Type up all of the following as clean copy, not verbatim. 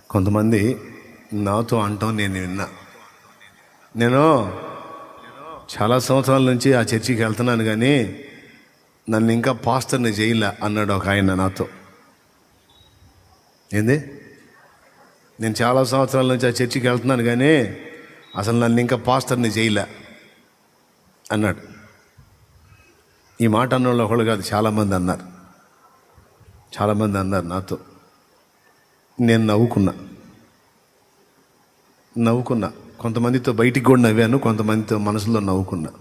కొంతమంది నాతో అంటాం నేను విన్నా. నేను చాలా సంవత్సరాల నుంచి ఆ చర్చికి వెళ్తున్నాను కానీ నన్ను ఇంకా పాస్టర్ని చేయలే అన్నాడు ఒక ఆయన నాతో. ఏంది, నేను చాలా సంవత్సరాల నుంచి ఆ చర్చికి వెళ్తున్నాను కానీ అసలు నన్ను ఇంకా పాస్టర్ని చేయలే అన్నాడు. ఈ మాట అన్నోళ్ళు ఒకళ్ళు కాదు, చాలామంది అన్నారు నాతో. నేను నవ్వుకున్నా. కొంతమందితో బయటికి కూడా నవ్వాను, కొంతమందితో మనసులో నవ్వుకున్నా.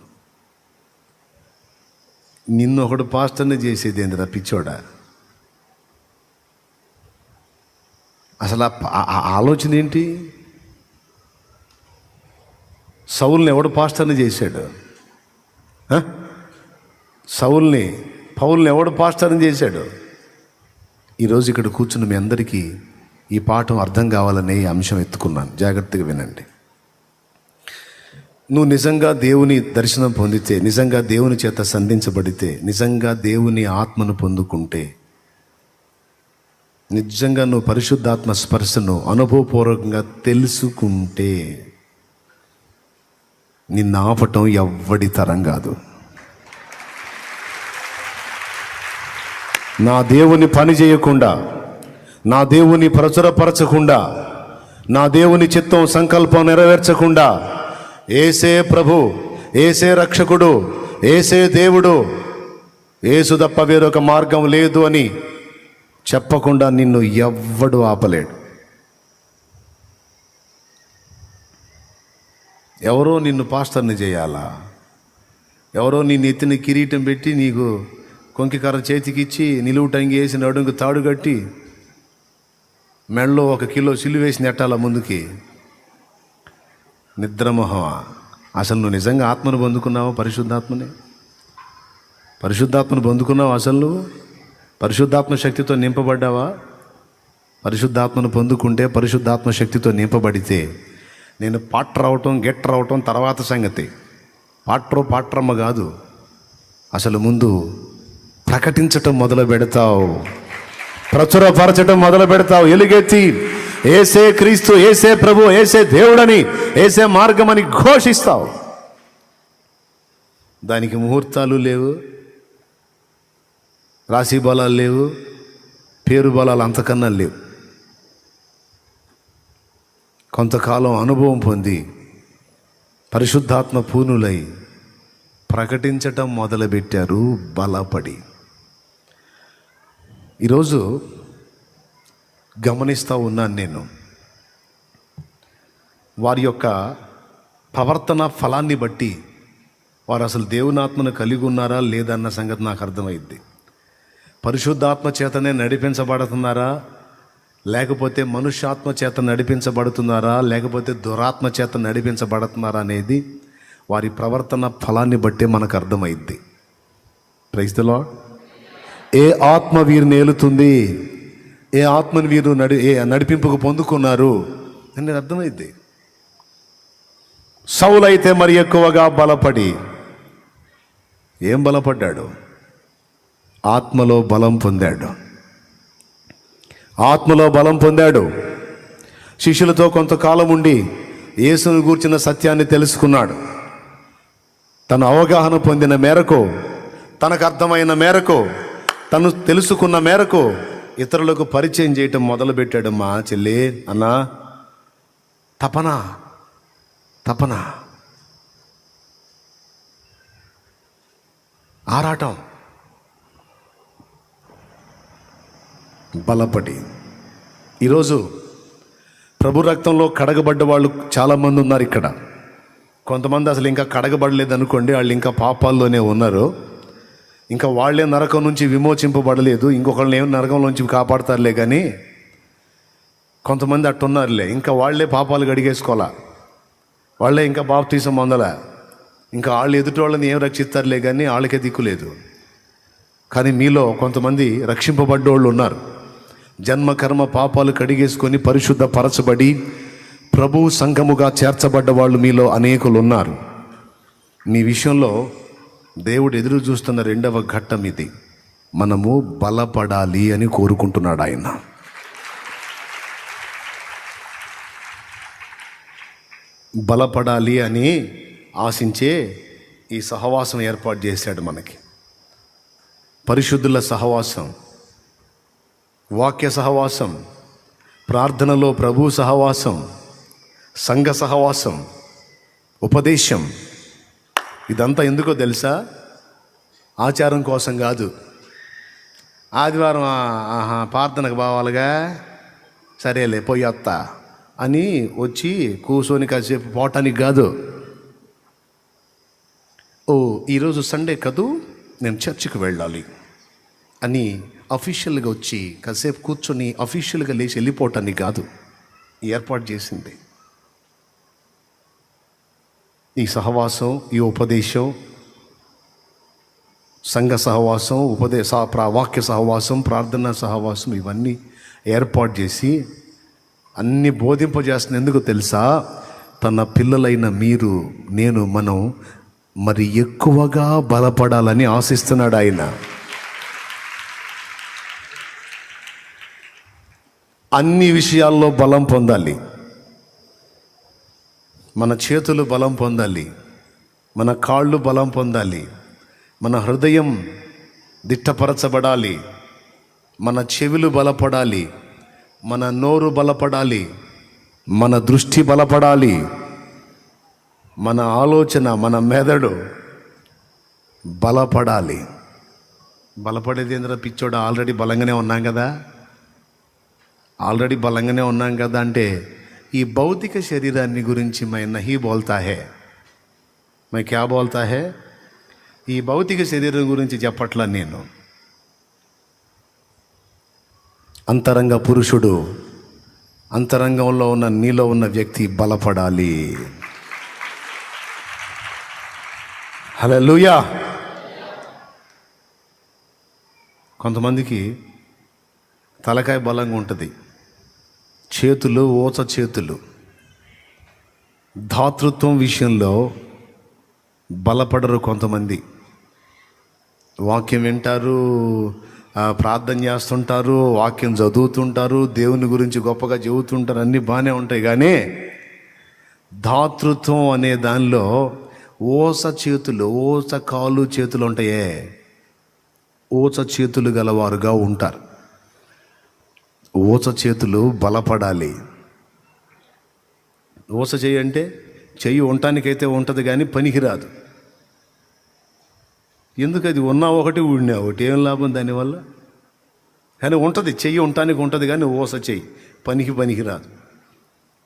నిన్ను ఒకడు పాస్టర్ని చేసేది ఏందిరా పిచ్చోడా? అసలు ఆ ఆలోచన ఏంటి? సౌల్ని ఎవడు పాస్టర్ని చేశాడు? పౌల్ని ఎవడు పాస్టర్ని చేశాడు? ఈరోజు ఇక్కడ కూర్చున్న మీ అందరికీ ఈ పాఠం అర్థం కావాలనే ఈ అంశం ఎత్తుకున్నాను. జాగ్రత్తగా వినండి. నువ్వు నిజంగా దేవుని దర్శనం పొందితే, నిజంగా దేవుని చేత సంధించబడితే, నిజంగా దేవుని ఆత్మను పొందుకుంటే, నిజంగా నువ్వు పరిశుద్ధాత్మ స్పర్శను అనుభవపూర్వకంగా తెలుసుకుంటే నిన్ను ఆపటం ఎవ్వడి తరం కాదు. నా దేవుని పని చేయకుండా, నా దేవుని ప్రచురపరచకుండా, నా దేవుని చిత్తం సంకల్పం నెరవేర్చకుండా ఏసే ప్రభు, ఏసే రక్షకుడు, ఏసే దేవుడు, ఏసు తప్ప వేరొక మార్గం లేదు అని చెప్పకుండా నిన్ను ఎవ్వడు ఆపలేడు. ఎవరో నిన్ను పాస్టర్ని చేయాలా? ఎవరో నీ నెత్తిని కిరీటం పెట్టి నీకు కొంకికర్ర చేతికిచ్చి నిలువు టంగి వేసి నడుంకు తాడు కట్టి మెడలో 1 కిలో సిలువ వేసి నెట్టాల ముందుకి? నిద్రమోహమా? అసలు నువ్వు నిజంగా ఆత్మను పొందుకున్నావా? పరిశుద్ధాత్మను పొందుకున్నావా? అసలు నువ్వు పరిశుద్ధాత్మ శక్తితో నింపబడ్డావా? పరిశుద్ధాత్మను పొందుకుంటే, పరిశుద్ధాత్మ శక్తితో నింపబడితే, నేను గెట్ రావటం తర్వాత సంగతి. పాట్రమ్మ కాదు, అసలు ముందు ప్రకటించటం మొదలు పెడతావు, ప్రచురపరచటం మొదలు పెడతావు. ఎలుగెత్తి ఏసే క్రీస్తు, ఏసే ప్రభు, ఏసే దేవుడని, ఏసే మార్గమని ఘోషిస్తావు. దానికి ముహూర్తాలు లేవు, రాశి బలాలు లేవు, పేరు బలాలు అంతకన్నా లేవు. కొంతకాలం అనుభవం పొంది పరిశుద్ధాత్మ పూనులై ప్రకటించటం మొదలుపెట్టారు బలపడి. ఈరోజు గమనిస్తూ ఉన్నాను నేను, వారి యొక్క ప్రవర్తన ఫలాన్ని బట్టి వారు అసలు దేవునాత్మను కలిగి ఉన్నారా లేదన్న సంగతి నాకు అర్థమైంది. పరిశుద్ధాత్మ చేతనే నడిపించబడుతున్నారా, లేకపోతే మనుష్యాత్మ చేత నడిపించబడుతున్నారా, లేకపోతే దురాత్మ చేత నడిపించబడుతున్నారా అనేది వారి ప్రవర్తన ఫలాన్ని బట్టే మనకు అర్థమైద్ది. Praise the lord. ఏ ఆత్మ వీరిని ఏలుతుంది, ఏ ఆత్మని వీరు నడిపింపుకు పొందుకున్నారు అనేది అర్థమైద్ది. సౌలు అయితే మరి ఎక్కువగా బలపడి, ఏం బలపడ్డాడు? ఆత్మలో బలం పొందాడు. శిష్యులతో కొంతకాలం ఉండి యేసును గూర్చిన సత్యాన్ని తెలుసుకున్నాడు. తను అవగాహన పొందిన మేరకు, తనకు అర్థమైన మేరకు, తను తెలుసుకున్న మేరకు ఇతరులకు పరిచయం చేయటం మొదలుపెట్టాడు. మా చెల్లి, అన్నా, తపన, ఆరాటం, బలపడి. ఈరోజు ప్రభు రక్తంలో కడగబడ్డ వాళ్ళు చాలామంది ఉన్నారు ఇక్కడ. కొంతమంది అసలు ఇంకా కడగబడలేదు అనుకోండి, వాళ్ళు ఇంకా పాపాల్లోనే ఉన్నారు. ఇంకా వాళ్ళే నరకం నుంచి విమోచింపబడలేదు, ఇంకొకళ్ళని ఏం నరకం నుంచి కాపాడతారులే. కానీ కొంతమంది అట్టున్నారులే, ఇంకా వాళ్ళే పాపాలు గడిగేసుకోవాలా, వాళ్ళే ఇంకా బాప్తీసం పొందలే, ఇంకా వాళ్ళు ఎదుటి వాళ్ళని ఏం రక్షిస్తారులే కానీ వాళ్ళకే దిక్కులేదు. కానీ మీలో కొంతమంది రక్షింపబడ్డోళ్ళు ఉన్నారు. జన్మ కర్మ పాపాలు కడిగేసుకొని పరిశుద్ధపరచబడి ప్రభు సంఘముగా చేర్చబడ్డ వాళ్ళు మీలో అనేకులు ఉన్నారు. మీ విషయంలో దేవుడు ఎదురు చూస్తున్న 2వ ఘట్టం ఇది. మనము బలపడాలి అని కోరుకుంటున్నాడు ఆయన. బలపడాలి అని ఆశించే ఈ సహవాసం ఏర్పాటు చేశాడు మనకి. పరిశుద్ధుల సహవాసం, వాక్య సహవాసం, ప్రార్థనలో ప్రభు సహవాసం, సంఘ సహవాసం, ఉపదేశం. ఇదంతా ఎందుకో తెలుసా? ఆచారం కోసం కాదు. ఆదివారం ప్రార్థనకు పోవాలిగా, సరేలే పోయి వస్తా అని వచ్చి కూర్చొని కాసేపు పోవటానికి కాదు. ఓ ఈరోజు సండే కదూ, నేను చర్చికి వెళ్ళాలి అని అఫీషియల్గా వచ్చి కాసేపు కూర్చొని అఫీషియల్గా లేచి వెళ్ళిపోవటానికి కాదు ఏర్పాటు చేసింది. ఈ సహవాసం, ఈ ఉపదేశం, సంఘ సహవాసం, వాక్య సహవాసం, ప్రార్థనా సహవాసం, ఇవన్నీ ఏర్పాటు చేసి అన్ని బోధింపజేస్తున్న ఎందుకు తెలుసా? తన పిల్లలైన మీరు, నేను, మనం మరి ఎక్కువగా బలపడాలని ఆశిస్తున్నాడు ఆయన. అన్ని విషయాల్లో బలం పొందాలి. మన చేతులు బలం పొందాలి, మన కాళ్ళు బలం పొందాలి, మన హృదయం దిట్టపరచబడాలి, మన చెవులు బలపడాలి, మన నోరు బలపడాలి, మన దృష్టి బలపడాలి, మన ఆలోచన, మన మెదడు బలపడాలి. బలపడేది ఏంద్ర పిచ్చోడు? ఆల్రెడీ బలంగానే ఉన్నాం కదా అంటే ఈ భౌతిక శరీరాన్ని గురించి మై నహీ బోల్తా హే, మై క్యా బోల్తా హే? ఈ భౌతిక శరీరం గురించి చెప్పట్లా నేను. అంతరంగ పురుషుడు, అంతరంగంలో ఉన్న నీలో ఉన్న వ్యక్తి బలపడాలి. హల్లెలూయా. కొంతమందికి తలకాయ బలంగా ఉంటుంది, చేతులు ఓచ చేతులు. ధాతృత్వం విషయంలో బలపడరు కొంతమంది. వాక్యం వింటారు, ప్రార్థన చేస్తుంటారు, వాక్యం చదువుతుంటారు, దేవుని గురించి గొప్పగా చెబుతుంటారు, అన్నీ బాగానే ఉంటాయి. కానీ ధాతృత్వం అనే దానిలో ఓచ చేతులు, ఓచ కాలు చేతులు ఉంటాయే, ఓచ చేతులు గలవారుగా ఉంటారు. ఓచ చేతులు బలపడాలి. ఓచ చెయ్యి అంటే చెయ్యి ఉండటానికైతే ఉంటుంది కానీ పనికిరాదు. ఎందుకు? అది ఉన్నా ఒకటి, ఊడినా ఒకటి, ఏం లాభం దానివల్ల? కానీ ఉంటుంది, చెయ్యి ఉండటానికి ఉంటుంది కానీ ఓస చెయ్యి పనికిరాదు.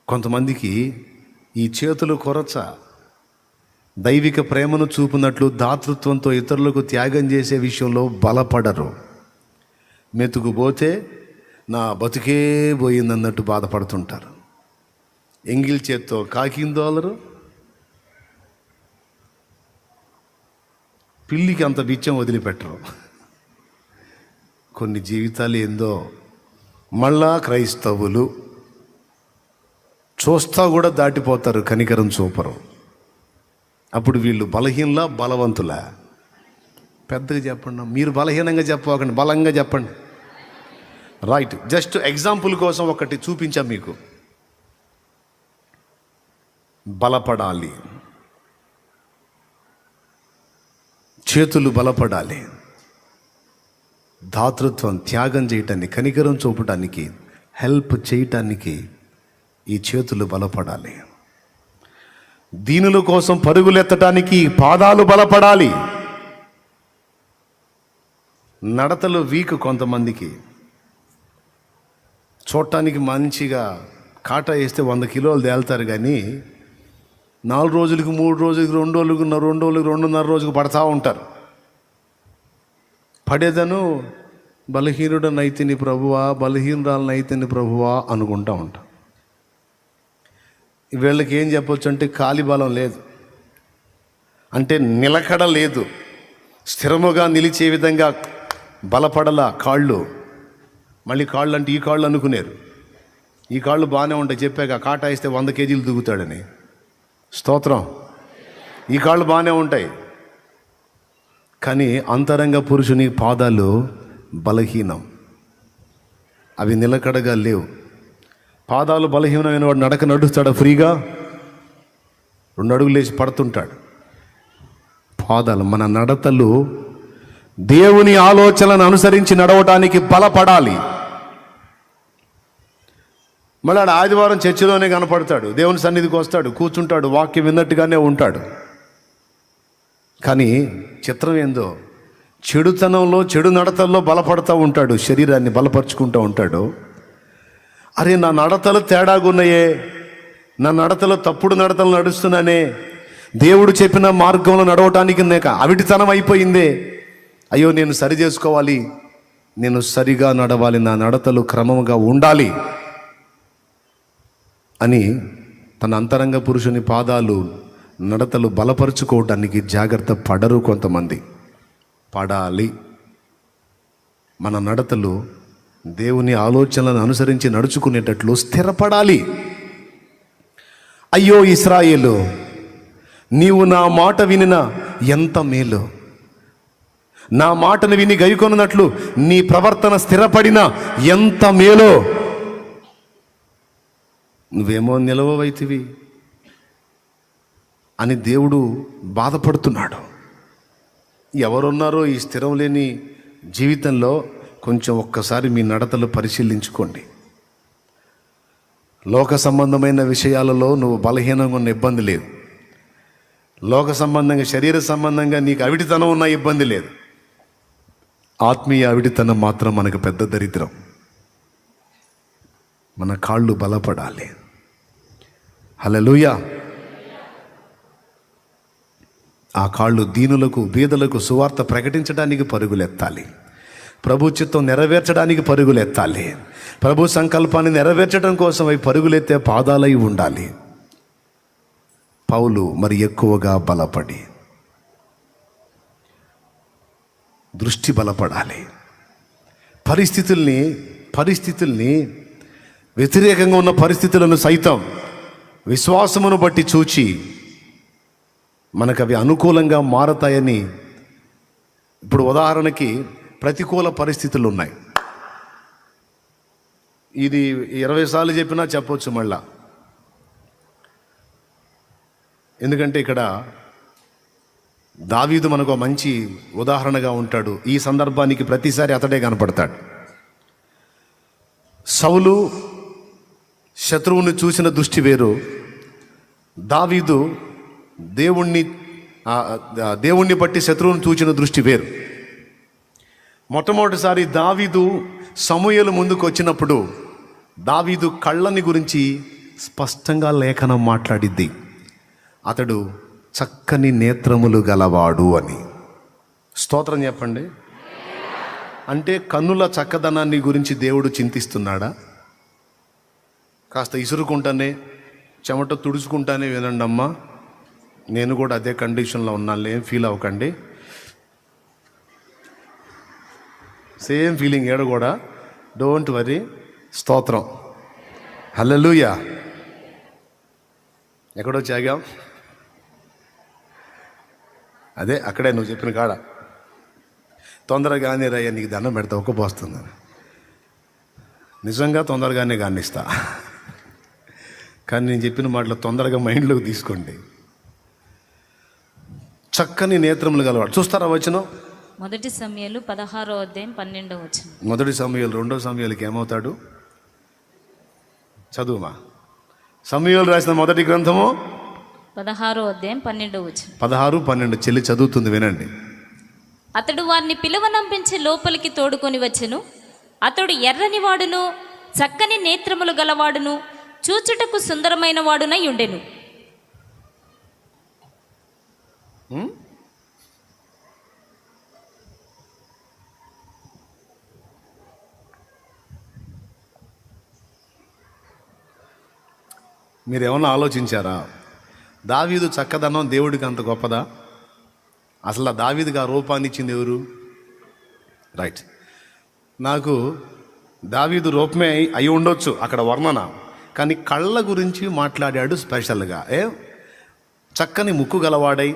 కొంతమందికి ఈ చేతులు కొరచ దైవిక ప్రేమను చూపినట్లు దాతృత్వంతో ఇతరులకు త్యాగం చేసే విషయంలో బలపడరు. మెతుకుపోతే నా బతుకే పోయిందన్నట్టు బాధపడుతుంటారు. ఎంగిల్ చేత్తో కాకిందోలరు, పిల్లికి అంత బిచ్చం వదిలిపెట్టరు. కొన్ని జీవితాలు ఏందో. మళ్ళా క్రైస్తవులు చూస్తా కూడా దాటిపోతారు, కనికరం చూపరు. అప్పుడు వీళ్ళు బలహీనలా బలవంతులా? పెద్దగా చెప్పండి. మీరు బలహీనంగా చెప్పకండి, బలంగా చెప్పండి. రైట్, జస్ట్ ఎగ్జాంపుల్ కోసం ఒకటి చూపించాం మీకు. బలపడాలి, చేతులు బలపడాలి. దాతృత్వం, త్యాగం చేయటానికి, కనికరం చూపటానికి, హెల్ప్ చేయటానికి ఈ చేతులు బలపడాలి. దీనుల కోసం పరుగులెత్తటానికి పాదాలు బలపడాలి. నడతలు వీక్ కొంతమందికి. చూడటానికి మంచిగా కాటా వేస్తే 100 కిలోలు తేలుతారు కానీ 4 రోజులకి, 3 రోజులకి, 2 రోజులకి, 2.5 రోజులకు పడతా ఉంటారు. పడేదను బలహీనుడనైతిని ప్రభువా, బలహీనురాలనైతిని ప్రభువా అనుకుంటా ఉంటాం. వీళ్ళకి ఏం చెప్పొచ్చు అంటే కాలి బలం లేదు, అంటే నిలకడ లేదు, స్థిరముగా నిలిచే విధంగా బలపడలా కాళ్ళు. మళ్ళీ కాళ్ళు అంటే ఈ కాళ్ళు అనుకునేరు. ఈ కాళ్ళు బాగానే ఉంటాయి, చెప్పాక కాటా వేస్తే 100 కేజీలు దిగుతాడని. స్తోత్రం. ఈ కాళ్ళు బాగానే ఉంటాయి కానీ అంతరంగ పురుషుని పాదాలు బలహీనం, అవి నిలకడగా లేవు. పాదాలు బలహీనమైన వాడు నడక నడుస్తాడా ఫ్రీగా? 2 అడుగులు లేచి పడుతుంటాడు. పాదాలు, మన నడతలు దేవుని ఆలోచనలను అనుసరించి నడవటానికి బలపడాలి. మళ్ళీ ఆదివారం చర్చిలోనే కనపడతాడు, దేవుని సన్నిధికి వస్తాడు, కూర్చుంటాడు, వాక్యం విన్నట్టుగానే ఉంటాడు. కానీ చిత్రం ఏందో, చెడుతనంలో, చెడు నడతల్లో బలపడుతూ ఉంటాడు, శరీరాన్ని బలపరుచుకుంటూ ఉంటాడు. అరే, నా నడతలు తేడాగున్నాయే, నా నడతలో తప్పుడు నడతలు నడుస్తున్నానే, దేవుడు చెప్పిన మార్గంలో నడవటానికి నేక అవిటితనం అయిపోయిందే, అయ్యో నేను సరి చేసుకోవాలి, నేను సరిగా నడవాలి, నా నడతలు క్రమంగా ఉండాలి అని తన అంతరంగ పురుషుని పాదాలు, నడతలు బలపరుచుకోవటానికి జాగ్రత్త పడరు కొంతమంది. పడాలి. మన నడతలు దేవుని ఆలోచనలను అనుసరించి నడుచుకునేటట్లు స్థిరపడాలి. అయ్యో ఇశ్రాయేలు, నీవు నా మాట వినిన ఎంత మేలు, నా మాటను విని గైకొనున్నట్లు నీ ప్రవర్తన స్థిరపడిన ఎంత మేలో. నువ్వేమో నిలవవైతివి అని దేవుడు బాధపడుతున్నాడు. ఎవరున్నారో ఈ స్థిరం లేని జీవితంలో కొంచెం ఒక్కసారి మీ నడతలు పరిశీలించుకోండి. లోక సంబంధమైన విషయాలలో నువ్వు బలహీనంగా ఉన్న ఇబ్బంది లేదు, లోక సంబంధంగా, శరీర సంబంధంగా నీకు అవిటితనం ఉన్న ఇబ్బంది లేదు. ఆత్మీయ అవిటితనం మాత్రం మనకు పెద్ద దరిద్రం. మన కాళ్ళు బలపడాలి. హల్లెలూయా. ఆ కాళ్ళు దీనులకు, బీదలకు సువార్త ప్రకటించడానికి పరుగులెత్తాలి, ప్రభు చిత్తం నెరవేర్చడానికి పరుగులెత్తాలి, ప్రభు సంకల్పాన్ని నెరవేర్చడం కోసం అవి పరుగులెత్తే పాదాలై ఉండాలి. పౌలు మరి ఎక్కువగా బలపడి, దృష్టి బలపడాలి. పరిస్థితుల్ని వ్యతిరేకంగా ఉన్న పరిస్థితులను సైతం విశ్వాసమును బట్టి చూచి మనకు అవి అనుకూలంగా మారతాయని. ఇప్పుడు ఉదాహరణకి ప్రతికూల పరిస్థితులు ఉన్నాయి. ఇది 20 సార్లు చెప్పినా చెప్పొచ్చు మళ్ళా, ఎందుకంటే ఇక్కడ దావీదు మనకు మంచి ఉదాహరణగా ఉంటాడు. ఈ సందర్భానికి ప్రతిసారి అతడే కనపడతాడు. సౌలు శత్రువుని చూసిన దృష్టి వేరు, దావీదు దేవుణ్ణి బట్టి శత్రువుని చూసిన దృష్టి వేరు. మొట్టమొదటిసారి దావీదు సమూయేలు ముందుకు వచ్చినప్పుడు దావీదు కళ్ళని గురించి స్పష్టంగా లేఖనం మాట్లాడిద్ది, అతడు చక్కని నేత్రములు గలవాడు అని. స్తోత్రం చెప్పండి. అంటే కన్నుల చక్కదనాన్ని గురించి దేవుడు చింతిస్తున్నాడా? కాస్త ఇసురుకుంటానే, చెమట తుడుచుకుంటానే వినండి అమ్మా, నేను కూడా అదే కండిషన్లో ఉన్నాను, ఏం ఫీల్ అవ్వకండి. సేమ్ ఫీలింగ్ ఏడ కూడా, డోంట్ వరీ. స్తోత్రం. హల్లెలూయా. ఎక్కడో చాగాం, అదే అక్కడే నువ్వు చెప్పిన కాడ. తొందరగానే రయ్య, నీకు దండం పెడతా, ఒక్కపోస్తుంది. నిజంగా తొందరగానే గానిస్తా, కానీ నేను చెప్పిన మాటలు తొందరగా మైండ్లోకి తీసుకోండి. చక్కని నేత్రములు గలవాడు. చూస్తారా వచనం? 1 సమూయేలు 16వ అధ్యాయం 12వ వచనం. 1 సమూయేలు 2 సమూయేలుకి ఏమవుతాడు? చదువుమా. సమూయేలు రాసిన మొదటి గ్రంథము 16వ అధ్యాయం 12వ వచనం. 16, 12 చెల్లి చదువుతుంది, వినండి. అతడు వారిని పిలువనంపించి లోపలికి తోడుకొని వచ్చెను. అతడు ఎర్రని వాడును, చక్కని నేత్రములు గలవాడును, చూచుటకు సుందరమైన వాడునై ఉండెను. మీరేమన్నా ఆలోచించారా? దావీదు చక్కదనం దేవుడికి అంత గొప్పదా? అసలు ఆ దావీదుకి ఆ రూపాన్ని ఇచ్చింది ఎవరు? రైట్. నాకు దావీదు రూపమే అయి ఉండొచ్చు అక్కడ వర్ణన, కానీ కళ్ళ గురించి మాట్లాడాడు స్పెషల్గా. చక్కని ముక్కు గలవాడై,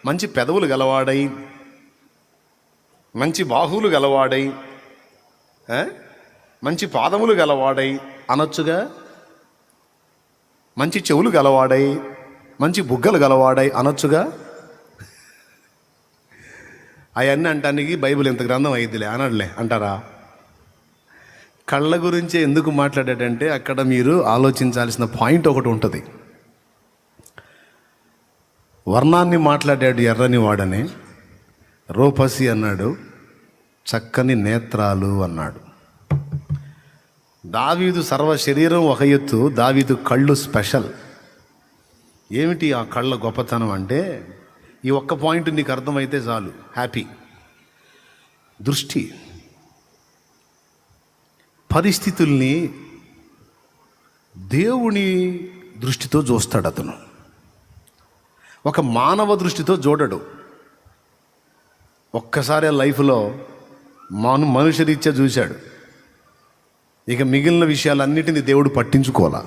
మంచి పెదవులు గలవాడై, మంచి బాహువులు గలవాడై, మంచి పాదములు గలవాడై అనొచ్చుగా, మంచి చెవులు గలవాడై మంచి బుగ్గలు గలవాడై అనొచ్చుగా. అవన్నీ అంటానికి బైబిల్ ఇంత గ్రంథం అయిద్దిలే అనడలే అంటారా? కళ్ళ గురించి ఎందుకు మాట్లాడాడంటే అక్కడ మీరు ఆలోచించాల్సిన పాయింట్ ఒకటి ఉంటుంది. వర్ణాన్ని మాట్లాడాడు, ఎర్రని వాడని. రూపసి అన్నాడు, చక్కని నేత్రాలు అన్నాడు. దావీదు సర్వ శరీరం ఒక ఎత్తు, దావీదు కళ్ళు స్పెషల్. ఏమిటి ఆ కళ్ళ గొప్పతనం అంటే, ఈ ఒక్క పాయింట్ నీకు అర్థమైతే చాలు, హ్యాపీ. దృష్టి. పరిస్థితుల్ని దేవుని దృష్టితో చూస్తాడు అతను, ఒక మానవ దృష్టితో చూడడు. ఒక్కసారి లైఫ్లో మనుషరీత్యా చూశాడు, ఇక మిగిలిన విషయాలన్నిటినీ దేవుడు పట్టించుకోవాలా.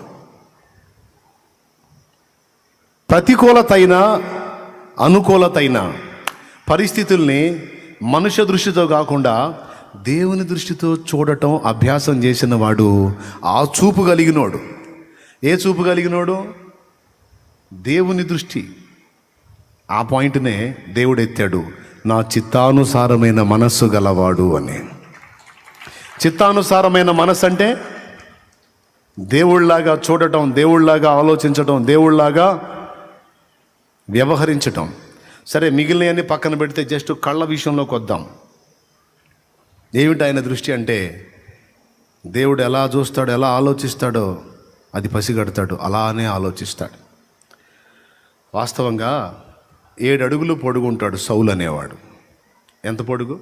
ప్రతికూలత అయినా అనుకూలత అయినా పరిస్థితుల్ని మనుష్య దృష్టితో కాకుండా దేవుని దృష్టితో చూడటం అభ్యాసం చేసిన వాడు ఆ చూపు కలిగినోడు. ఏ చూపు కలిగినోడు? దేవుని దృష్టి. ఆ పాయింట్నే దేవుడు ఎత్తాడు, నా చిత్తానుసారమైన మనస్సు గలవాడు అని. చిత్తానుసారమైన మనస్సు అంటే దేవుళ్లాగా చూడటం, దేవుళ్లాగా ఆలోచించటం, దేవుళ్లాగా వ్యవహరించటం. సరే, మిగిలినవన్నీ పక్కన పెడితే జస్ట్ కళ్ళ విషయంలోకి వద్దాం. ఏమిటి ఆయన దృష్టి అంటే, దేవుడు ఎలా చూస్తాడో, ఎలా ఆలోచిస్తాడో అది పసిగడతాడు, అలానే ఆలోచిస్తాడు. వాస్తవంగా 7 అడుగులు పొడుగు ఉంటాడు సౌలు అనేవాడు. ఎంత పొడుగు?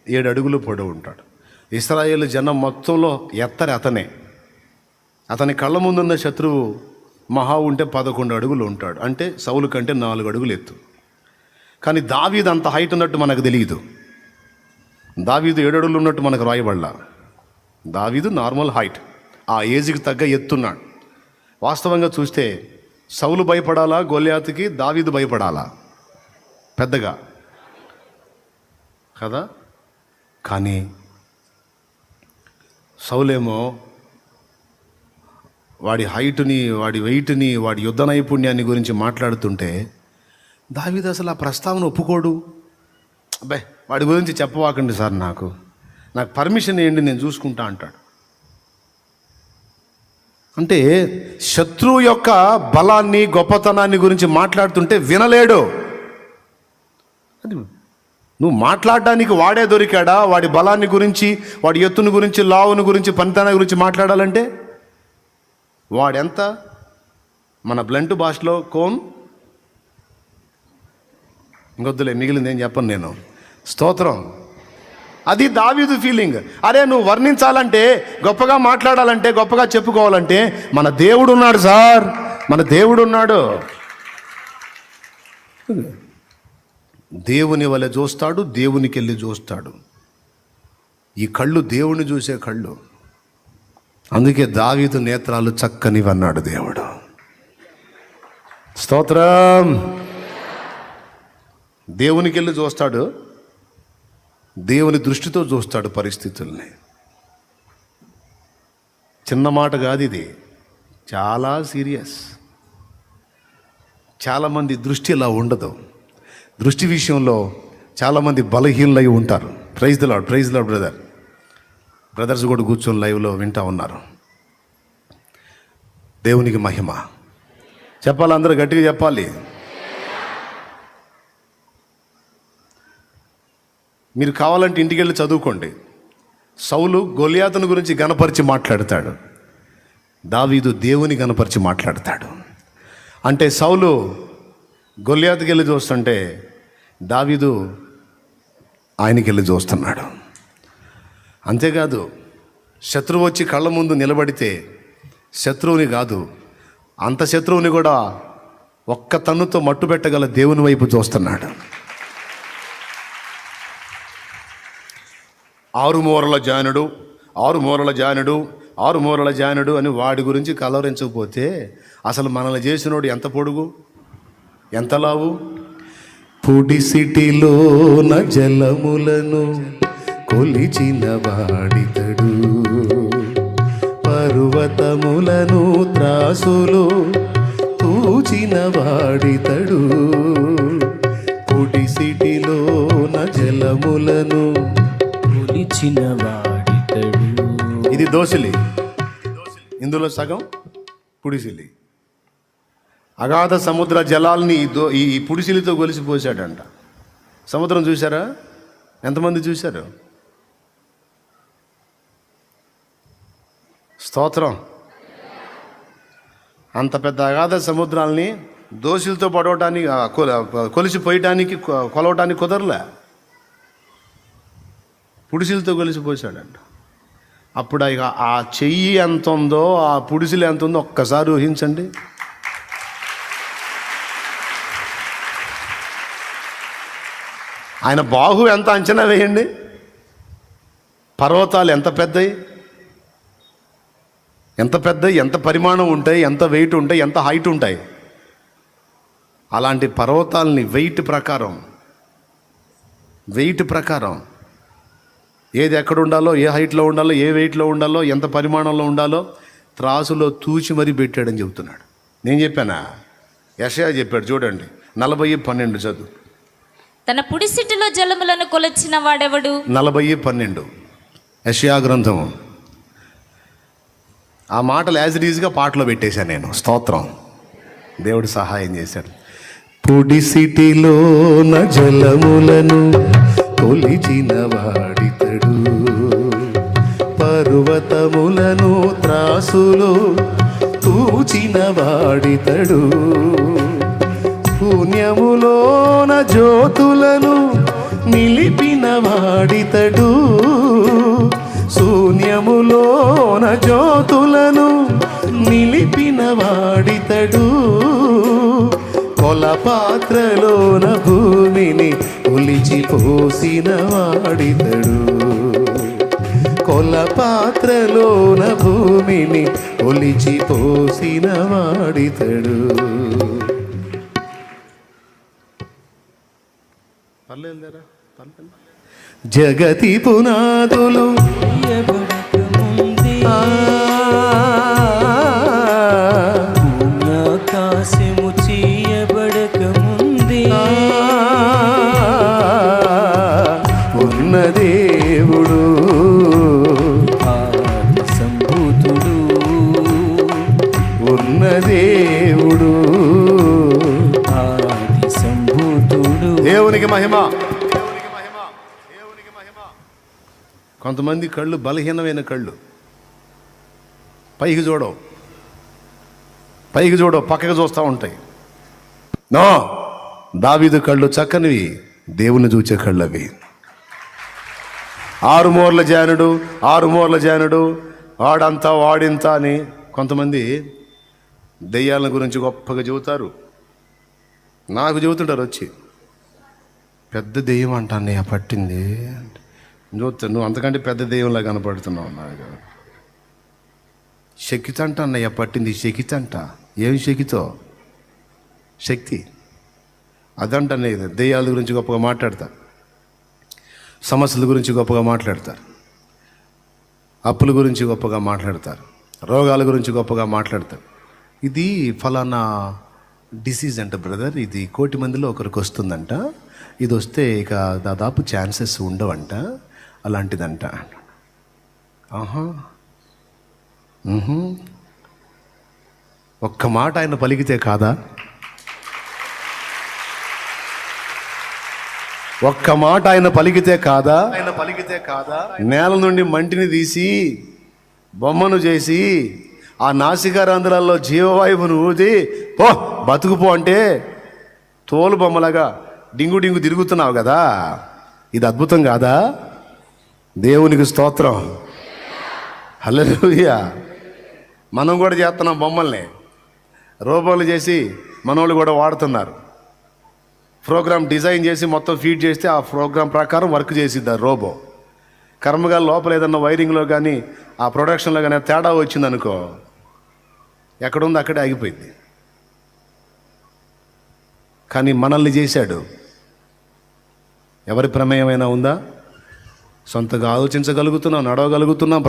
7 అడుగులు పొడుగు ఉంటాడు. ఇశ్రాయేలు జనం మొత్తంలో ఎత్తరి అతనే. అతని కళ్ళ ముందున్న శత్రువు మహా ఉంటే 11 అడుగులు ఉంటాడు, అంటే సౌలు కంటే 4 అడుగులు ఎత్తు. కానీ దావీదు అంత హైట్ ఉన్నట్టు మనకు తెలియదు. దావీదు 7 అడుగులు ఉన్నట్టు మనకు రాయబడలా. దావీదు నార్మల్ హైట్, ఆ ఏజ్కి తగ్గ ఎత్తున్నాడు. వాస్తవంగా చూస్తే సౌలు భయపడాలా గొల్యాతుకి, దావీదు భయపడాలా పెద్దగా కదా? కానీ సౌలేమో వాడి హైట్ని, వాడి వెయిట్ని, వాడి యుద్ధ నైపుణ్యాన్ని గురించి మాట్లాడుతుంటే దావీదు అసలు ఆ ప్రస్తావన ఒప్పుకోడు. అబ్బాయి వాడి గురించి చెప్పవాకండి సార్, నాకు పర్మిషన్ ఏంటి, నేను చూసుకుంటా అంటాడు. అంటే శత్రువు యొక్క బలాన్ని, గొప్పతనాన్ని గురించి మాట్లాడుతుంటే వినలేడు. అది నువ్వు మాట్లాడడానికి వాడే దొరికాడా? వాడి బలాన్ని గురించి, వాడి ఎత్తుని గురించి, లావుని గురించి, పనితనాన్ని గురించి మాట్లాడాలంటే వాడెంత? మన బ్లంట్ భాషలో కోన్ ఇంకొద్దులే, మిగిలింది ఏం చెప్పను నేను. స్తోత్రం. అది దావీదు ఫీలింగ్. అరే నువ్వు వర్ణించాలంటే, గొప్పగా మాట్లాడాలంటే, గొప్పగా చెప్పుకోవాలంటే మన దేవుడు ఉన్నాడు సార్, మన దేవుడు ఉన్నాడు. దేవుని వలె చూస్తాడు, దేవునికి వెళ్ళి చూస్తాడు. ఈ కళ్ళు దేవుని చూసే కళ్ళు. అందుకే దావీదు నేత్రాలు చక్కనివన్నాడు దేవుడు. స్తోత్రం. దేవునికి వెళ్ళి చూస్తాడు, దేవుని దృష్టితో చూస్తాడు పరిస్థితుల్ని. చిన్న మాట కాదు ఇది, చాలా సీరియస్. చాలామంది దృష్టి ఇలా ఉండదు. దృష్టి విషయంలో చాలామంది బలహీనలై ఉంటారు. Praise the Lord, praise the Lord brother. Brothers కూడా కూర్చొని లైవ్లో వింటూ ఉన్నారు. దేవునికి మహిమ. చెప్పాలి, అందరూ గట్టిగా చెప్పాలి. మీరు కావాలంటే ఇంటికి వెళ్ళి చదువుకోండి. సౌలు గొల్యాతుని గురించి గణపరిచి మాట్లాడతాడు, దావీదు దేవుని గణపరిచి మాట్లాడతాడు. అంటే సౌలు గొల్యాతుకి వెళ్ళి చూస్తుంటే దావీదు ఆయనకి వెళ్ళి చూస్తున్నాడు. అంతేకాదు, శత్రువు వచ్చి కళ్ళ ముందు నిలబడితే శత్రువుని కాదు, అంత శత్రువుని కూడా ఒక్క తన్నుతో మట్టు పెట్టగల దేవుని వైపు చూస్తున్నాడు. 6 మూరల జానుడు, 6 మూరల జానుడు, 6 మూరల జానుడు అని వాడి గురించి కలవరించకపోతే అసలు మనల్ని చేసినోడు ఎంత పొడుగు, ఎంత లావు. పొడిసిటిలోన జలములను కొలిచిన వాడితడు, పర్వతములను త్రాసులు తూచిన వాడితడు, కుడిసిటిలోన జలములను కొలిచిన వాడితడు. ఇది దోసిలి, ఇందులో సగం పుడిసిలి. అగాధ సముద్ర జలాల్ని ఈ పుడిసిలితో గొలిసిపోసాడంట. సముద్రం చూసారా? ఎంతమంది చూశారు? స్తోత్రం. అంత పెద్ద అగాధ సముద్రాల్ని దోషులతో పడవటానికి కొలిసిపోయటానికి కొలవటానికి కుదరలే, పుడిసిలతో కొలిసిపోసాడంట. అప్పుడు ఇక ఆ చెయ్యి ఎంత ఉందో, ఆ పుడిసిలు ఎంత ఉందో ఒక్కసారి ఊహించండి. ఆయన బాహు ఎంత అంచనా వేయండి. పర్వతాలు ఎంత పెద్దవి, ఎంత పరిమాణం ఉంటాయి, ఎంత వెయిట్ ఉంటాయి, ఎంత హైట్ ఉంటాయి. అలాంటి పర్వతాలని వెయిట్ ప్రకారం ఏది ఎక్కడ ఉండాలో, ఏ హైట్లో ఉండాలో, ఏ వెయిట్లో ఉండాలో, ఎంత పరిమాణంలో ఉండాలో త్రాసులో తూచి మరీ పెట్టాడని చెబుతున్నాడు. నేను చెప్పానా? యెషయా చెప్పాడు. చూడండి 40:12 చదువు. తన పుడిసిటిలో జలములను కొలచిన వాడెవడు? 40:12 యెషయా గ్రంథం. ఆ మాటలు యాజ్ ఇట్ ఈజ్గా పాటలో పెట్టేశాను నేను. స్తోత్రం. దేవుడు సహాయం చేశాడు. పుడిసిటిలోన జలములను కొలిచిన వాడితడు, పర్వతములను త్రాసులో తూచిన వాడితడు, శూన్యములోన జ్యోతులను నిలిపిన వాడితడు, శూన్యములోన జ్యోతులను నిలిపిన వాడితడు, కొలపాత్రలోన భూమిని ఒలిచిపోసిన వాడితడు, కొలపాత్రలోన భూమిని ఒలిచిపోసిన వాడితడు. జగతి పునాదులు ఆకాశము చేయబడక ముందే ఉన్న దేవుడు, ఆది సంభూతుడు, ఉన్న దేవుడు, ఆది సంభూతుడు. దేవునికి మహిమ. కొంతమంది కళ్ళు బలహీనమైన కళ్ళు, పైకి చూడవు, పక్కకి చూస్తూ ఉంటాయి. నో, దావీదు కళ్ళు చక్కనివి, దేవుని చూచే కళ్ళు అవి. 6 మూరల జానుడు వాడంతా వాడింత అని కొంతమంది దెయ్యాల గురించి గొప్పగా చెబుతారు. నాకు చెబుతుంటారు వచ్చి, పెద్ద దెయ్యం అంటాన్నయ్య పట్టింది. నువ్వు అంతకంటే పెద్ద దెయ్యంలా కనపడుతున్నావు నాకు. శక్తితంట అన్నయ్య పట్టింది, శక్తితంట. ఏమి శక్తితో? శక్తి అదంట. దెయ్యాల గురించి గొప్పగా మాట్లాడతారు, సమస్యల గురించి గొప్పగా మాట్లాడతారు, అప్పుల గురించి గొప్పగా మాట్లాడతారు, రోగాల గురించి గొప్పగా మాట్లాడతారు. ఇది ఫలానా డిసీజ్ అంట బ్రదర్, ఇది 1,000,000 మందిలో ఒకరికి వస్తుందంట, ఇది వస్తే ఇక దాదాపు ఛాన్సెస్ ఉండవంట, అలాంటిదంట. ఆహా, ఒక్క మాట ఆయన పలికితే కాదా? ఒక్క మాట ఆయన పలికితే కాదా? నేల నుండి మంటిని తీసి బొమ్మను చేసి ఆ నాసికారంధ్రాల్లో జీవవాయువును ఊది పో బతుకుపో అంటే తోలు బొమ్మలాగా డింగు డింగు తిరుగుతున్నావు కదా. ఇది అద్భుతం కాదా? దేవునికి స్తోత్రం. హల్లెలూయా. మనం కూడా చేస్తున్నాం బొమ్మల్ని, రోబోలు చేసి మనోళ్ళు కూడా వాడుతున్నారు. ప్రోగ్రామ్ డిజైన్ చేసి మొత్తం ఫీడ్ చేస్తే ఆ ప్రోగ్రామ్ ప్రకారం వర్క్ చేసిద్ది రోబో. కర్మగా లోపల ఏదన్నా వైరింగ్లో కానీ ఆ ప్రొడక్షన్లో కానీ తేడా వచ్చిందనుకో, ఎక్కడుందో అక్కడే ఆగిపోయింది. కానీ మనల్ని చేశాడు. ఎవరి ప్రమేయమైనా ఉందా? సొంతగా ఆలోచించగలుగుతున్నాం, నడవగలుగుతున్నాం,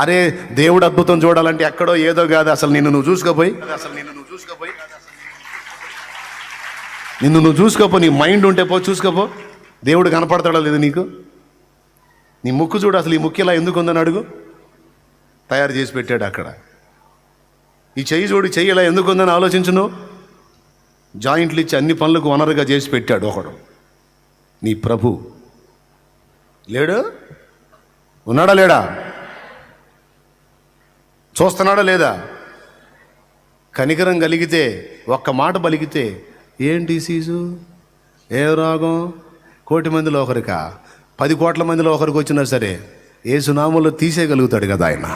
అరే దేవుడు అద్భుతం చూడాలంటే ఎక్కడో ఏదో కాదు, అసలు నిన్ను నువ్వు చూసుకోపోయి నీ మైండ్ ఉంటే పో చూసుకోపో. దేవుడు కనపడతాడా లేదు నీకు? నీ ముక్కు చూడు, అసలు ఈ ముక్కు ఇలా ఎందుకు ఉందని అడుగు. తయారు చేసి పెట్టాడు అక్కడ. ఈ చెయ్యి చూడు, చెయ్యి ఇలా ఎందుకు ఉందని ఆలోచించును. జాయింట్లు ఇచ్చి అన్ని పనులకు వనరుగా చేసి పెట్టాడు ఒకడు, నీ ప్రభు. లేడు? ఉన్నాడా లేడా? చూస్తున్నాడా లేదా? కనికరం కలిగితే, ఒక్క మాట పలికితే ఏం డిసీజు, ఏ రోగం, 1,000,000 మందిలో ఒకరికా, 10 కోట్ల మందిలో ఒకరికి వచ్చినా సరే యేసు నామములో తీసేయగలుగుతాడు కదా ఆయన.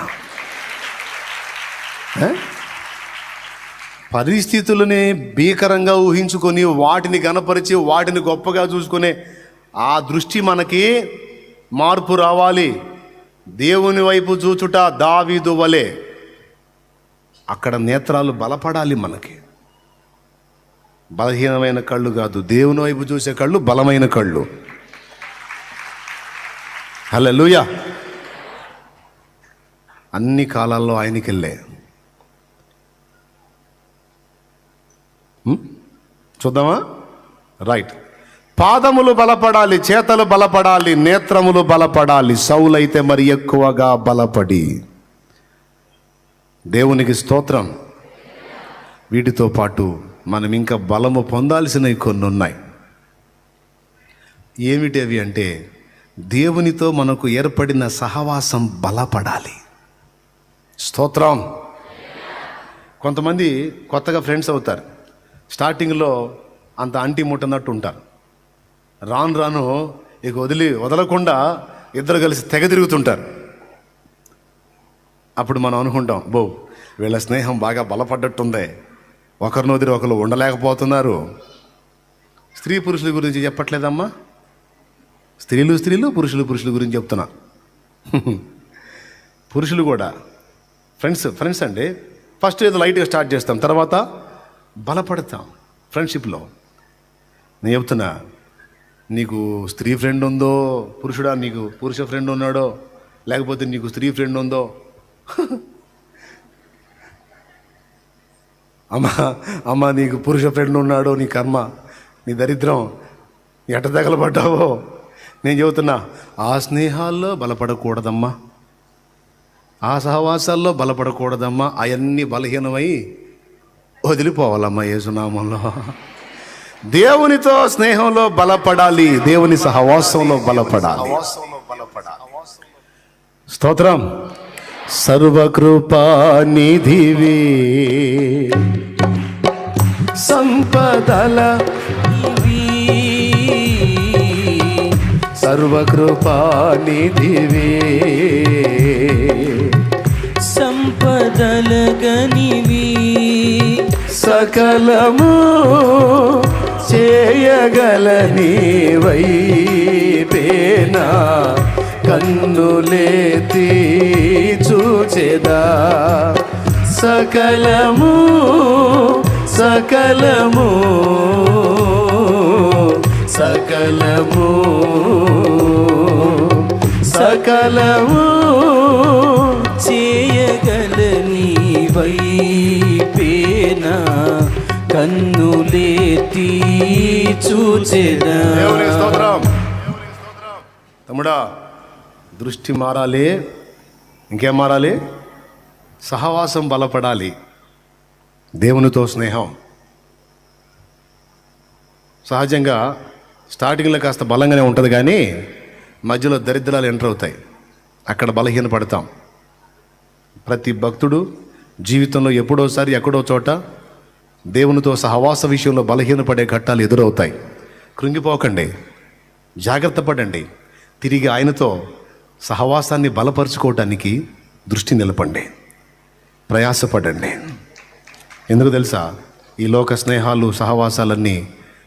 పరిస్థితులని భీకరంగా ఊహించుకొని వాటిని గణపరిచి వాటిని గొప్పగా చూసుకునే ఆ దృష్టి మనకి మార్పు రావాలి. దేవుని వైపు చూచుట దావీదు వలె. అక్కడ నేత్రాలు బలపడాలి మనకి. బలహీనమైన కళ్ళు కాదు, దేవుని వైపు చూసే కళ్ళు బలమైన కళ్ళు. హల్లెలూయా. అన్ని కాలాల్లో ఆయనకి వెళ్ళే. చూద్దామా? రైట్. పాదములు బలపడాలి, చేతలు బలపడాలి, నేత్రములు బలపడాలి. సౌలైతే మరి ఎక్కువగా బలపడి. దేవునికి స్తోత్రం. వీటితో పాటు మనం ఇంకా బలము పొందాల్సినవి కొన్ని ఉన్నాయి. ఏమిటవి అంటే, దేవునితో మనకు ఏర్పడిన సహవాసం బలపడాలి. స్తోత్రం. కొంతమంది కొత్తగా ఫ్రెండ్స్ అవుతారు. స్టార్టింగ్లో అంత అంటి ముట్టనట్టు ఉంటారు. రాను రాను ఇక వదలకుండా ఇద్దరు కలిసి తెగ తిరుగుతుంటారు. అప్పుడు మనం అనుకుంటాం, వీళ్ళ స్నేహం బాగా బలపడ్డట్టుందే, ఒకరిని వదిలి ఒకరు ఉండలేకపోతున్నారు. స్త్రీ పురుషుల గురించి చెప్పట్లేదమ్మా, స్త్రీలు పురుషుల గురించి చెప్తున్నా. పురుషులు కూడా ఫ్రెండ్స్ అండి. ఫస్ట్ ఏదో లైట్గా స్టార్ట్ చేస్తాం, తర్వాత బలపడతాం ఫ్రెండ్షిప్లో. నేను చెప్తున్నా, నీకు స్త్రీ ఫ్రెండ్ ఉందో, పురుషుడా నీకు పురుష ఫ్రెండ్ ఉన్నాడో, లేకపోతే నీకు స్త్రీ ఫ్రెండ్ ఉందో, అమ్మా నీకు పురుష ఫ్రెండ్ ఉన్నాడో, నీ కర్మ, నీ దరిద్రం, ఎట తగలబడ్డావో. నేను చెబుతున్నా, ఆ స్నేహాల్లో బలపడకూడదమ్మా, ఆ సహవాసాల్లో బలపడకూడదమ్మా. అవన్నీ బలహీనమై వదిలిపోవాలమ్మా యేసునామంలో. దేవునితో స్నేహంలో బలపడాలి, దేవుని సహవాసంలో బలపడాలి. స్తోత్రం. సర్వకృపానిధివే, సంపదల సర్వకృపానిధివే, సంపదల గనివి, సకలము చేయగలని వైపేనా కన్నులేతి చూచెదా. సకలము సకలము సకలము సకలము చేయగలని వైపేనా కన్నులేతి చూచెదా. తమ్ముడా, దృష్టి మారాలి. ఇంకేం మారాలి? సహవాసం బలపడాలి, దేవునితో స్నేహం. సహజంగా స్టార్టింగ్లో కాస్త బలంగానే ఉంటుంది, కానీ మధ్యలో దరిద్రాలు ఎంటర్ అవుతాయి, అక్కడ బలహీన పడతాం. ప్రతి భక్తుడు జీవితంలో ఎప్పుడోసారి ఎక్కడో చోట దేవునితో సహవాస విషయంలో బలహీనపడే ఘట్టాలు ఎదురవుతాయి. కృంగిపోకండి, జాగ్రత్త పడండి. తిరిగి ఆయనతో సహవాసాన్ని బలపరుచుకోవటానికి దృష్టి నిలపండి, ప్రయాసపడండి. ఎందుకు తెలుసా? ఈ లోక స్నేహాలు సహవాసాలన్నీ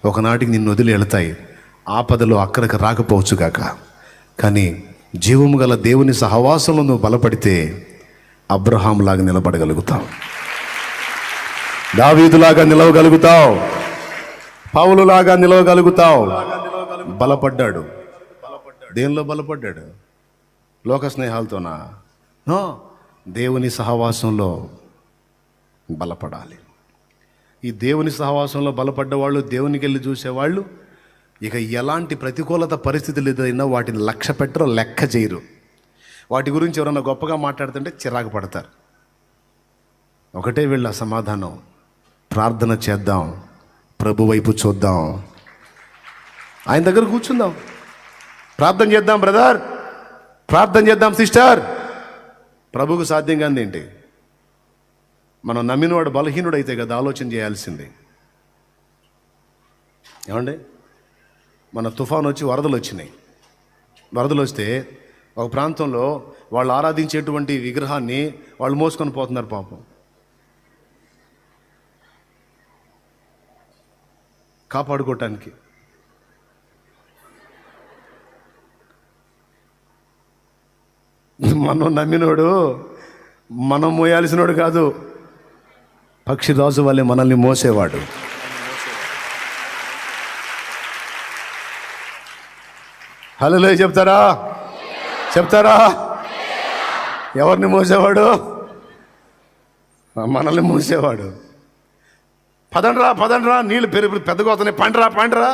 ఒకనాటికి నిన్ను వదిలి వెళతాయి, ఆపదలో అక్కడికి రాకపోవచ్చుగాక. కానీ జీవము గల దేవుని సహవాసంలో నువ్వు బలపడితే అబ్రహాంలాగా నిలబడగలుగుతావు, దావీదులాగా నిలవగలుగుతావు, పౌలులాగా నిలవగలుగుతావు. బలపడ్డాడు. దేనిలో బలపడ్డాడు? లోక స్నేహాలతోనా? నో, దేవుని సహవాసంలో బలపడాలి. ఈ దేవుని సహవాసంలో బలపడ్డ వాళ్ళు, దేవునికి వెళ్ళి చూసేవాళ్ళు ఇక ఎలాంటి ప్రతికూలత పరిస్థితులు ఎదురైనా వాటిని లక్ష్య పెట్టరు, లెక్క చేయరు. వాటి గురించి ఎవరన్నా గొప్పగా మాట్లాడుతుంటే చిరాకు పడతారు. ఒకటే వీళ్ళ సమాధానం, ప్రార్థన చేద్దాం, ప్రభు వైపు చూద్దాం, ఆయన దగ్గర కూర్చుందాం, ప్రార్థన చేద్దాం బ్రదర్, ప్రార్థన చేద్దాం సిస్టర్. ప్రభువుకు సాధ్యం కాదు ఏంటి? మనం నమ్మినవాడు బలహీనుడైతే కదా ఆలోచన చేయాల్సింది. ఏమండి, మన తుఫాను వచ్చి వరదలు వచ్చినాయి. వరదలు వస్తే ఒక ప్రాంతంలో వాళ్ళు ఆరాధించేటువంటి విగ్రహాన్ని వాళ్ళు మోసుకొని పోతున్నారు పాపం. కాపాడుకోవటానికి మనం నమ్మినోడు మనం మోయాల్సినోడు కాదు, పక్షిరాజు వల్లే మనల్ని మోసేవాడు. హల్లెలూయా చెప్తారా? చెప్తారా? ఎవరిని మోసేవాడు? మనల్ని మోసేవాడు. పదండ్రా పదండ్రా, నీళ్ళు పెరుగు పెద్దగా అవుతున్నాయి, పండ్రా పండ్రా.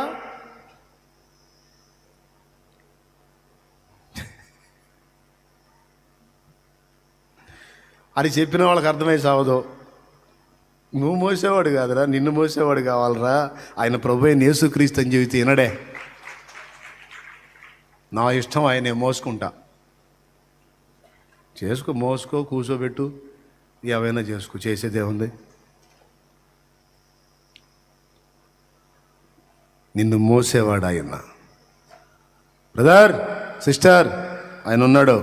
అది చెప్పిన వాళ్ళకి అర్థమై సావదు. నువ్వు మోసేవాడు కాదురా, నిన్ను మోసేవాడు కావాలరా. ఆయన ప్రభు అయిన యేసుక్రీస్తు అని చెబితే వినడే. నా ఇష్టం, ఆయనే మోసుకుంటా. చేసుకో, మోసుకో, కూర్చోబెట్టు, ఏవైనా చేసుకో, చేసేదే ఉంది. నిన్ను మోసేవాడు ఆయన. బ్రదర్ సిస్టర్, ఆయన ఉన్నాడు.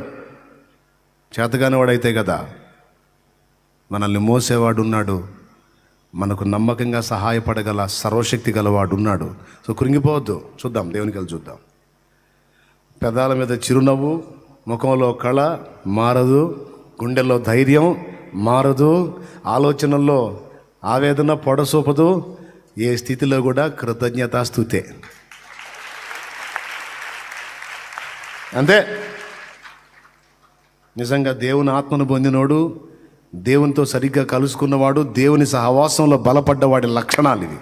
చేతగాని వాడైతే కదా, మనల్ని మోసేవాడు ఉన్నాడు, మనకు నమ్మకంగా సహాయపడగల సర్వశక్తి గలవాడు ఉన్నాడు. సో కృంగిపోవద్దు. చూద్దాం, దేవునికి వెళ్ళి చూద్దాం. పెదాల మీద చిరునవ్వు, ముఖంలో కళ మారదు, గుండెల్లో ధైర్యం మారదు, ఆలోచనల్లో ఆవేదన పొడసూపదు. ఏ స్థితిలో కూడా కృతజ్ఞతాస్తుతే. అంతే. నిజంగా దేవుని ఆత్మను పొందినోడు, దేవునితో సరిగ్గా కలుసుకున్నవాడు, దేవుని సహవాసంలో బలపడ్డవాడి లక్షణాలు ఇవి.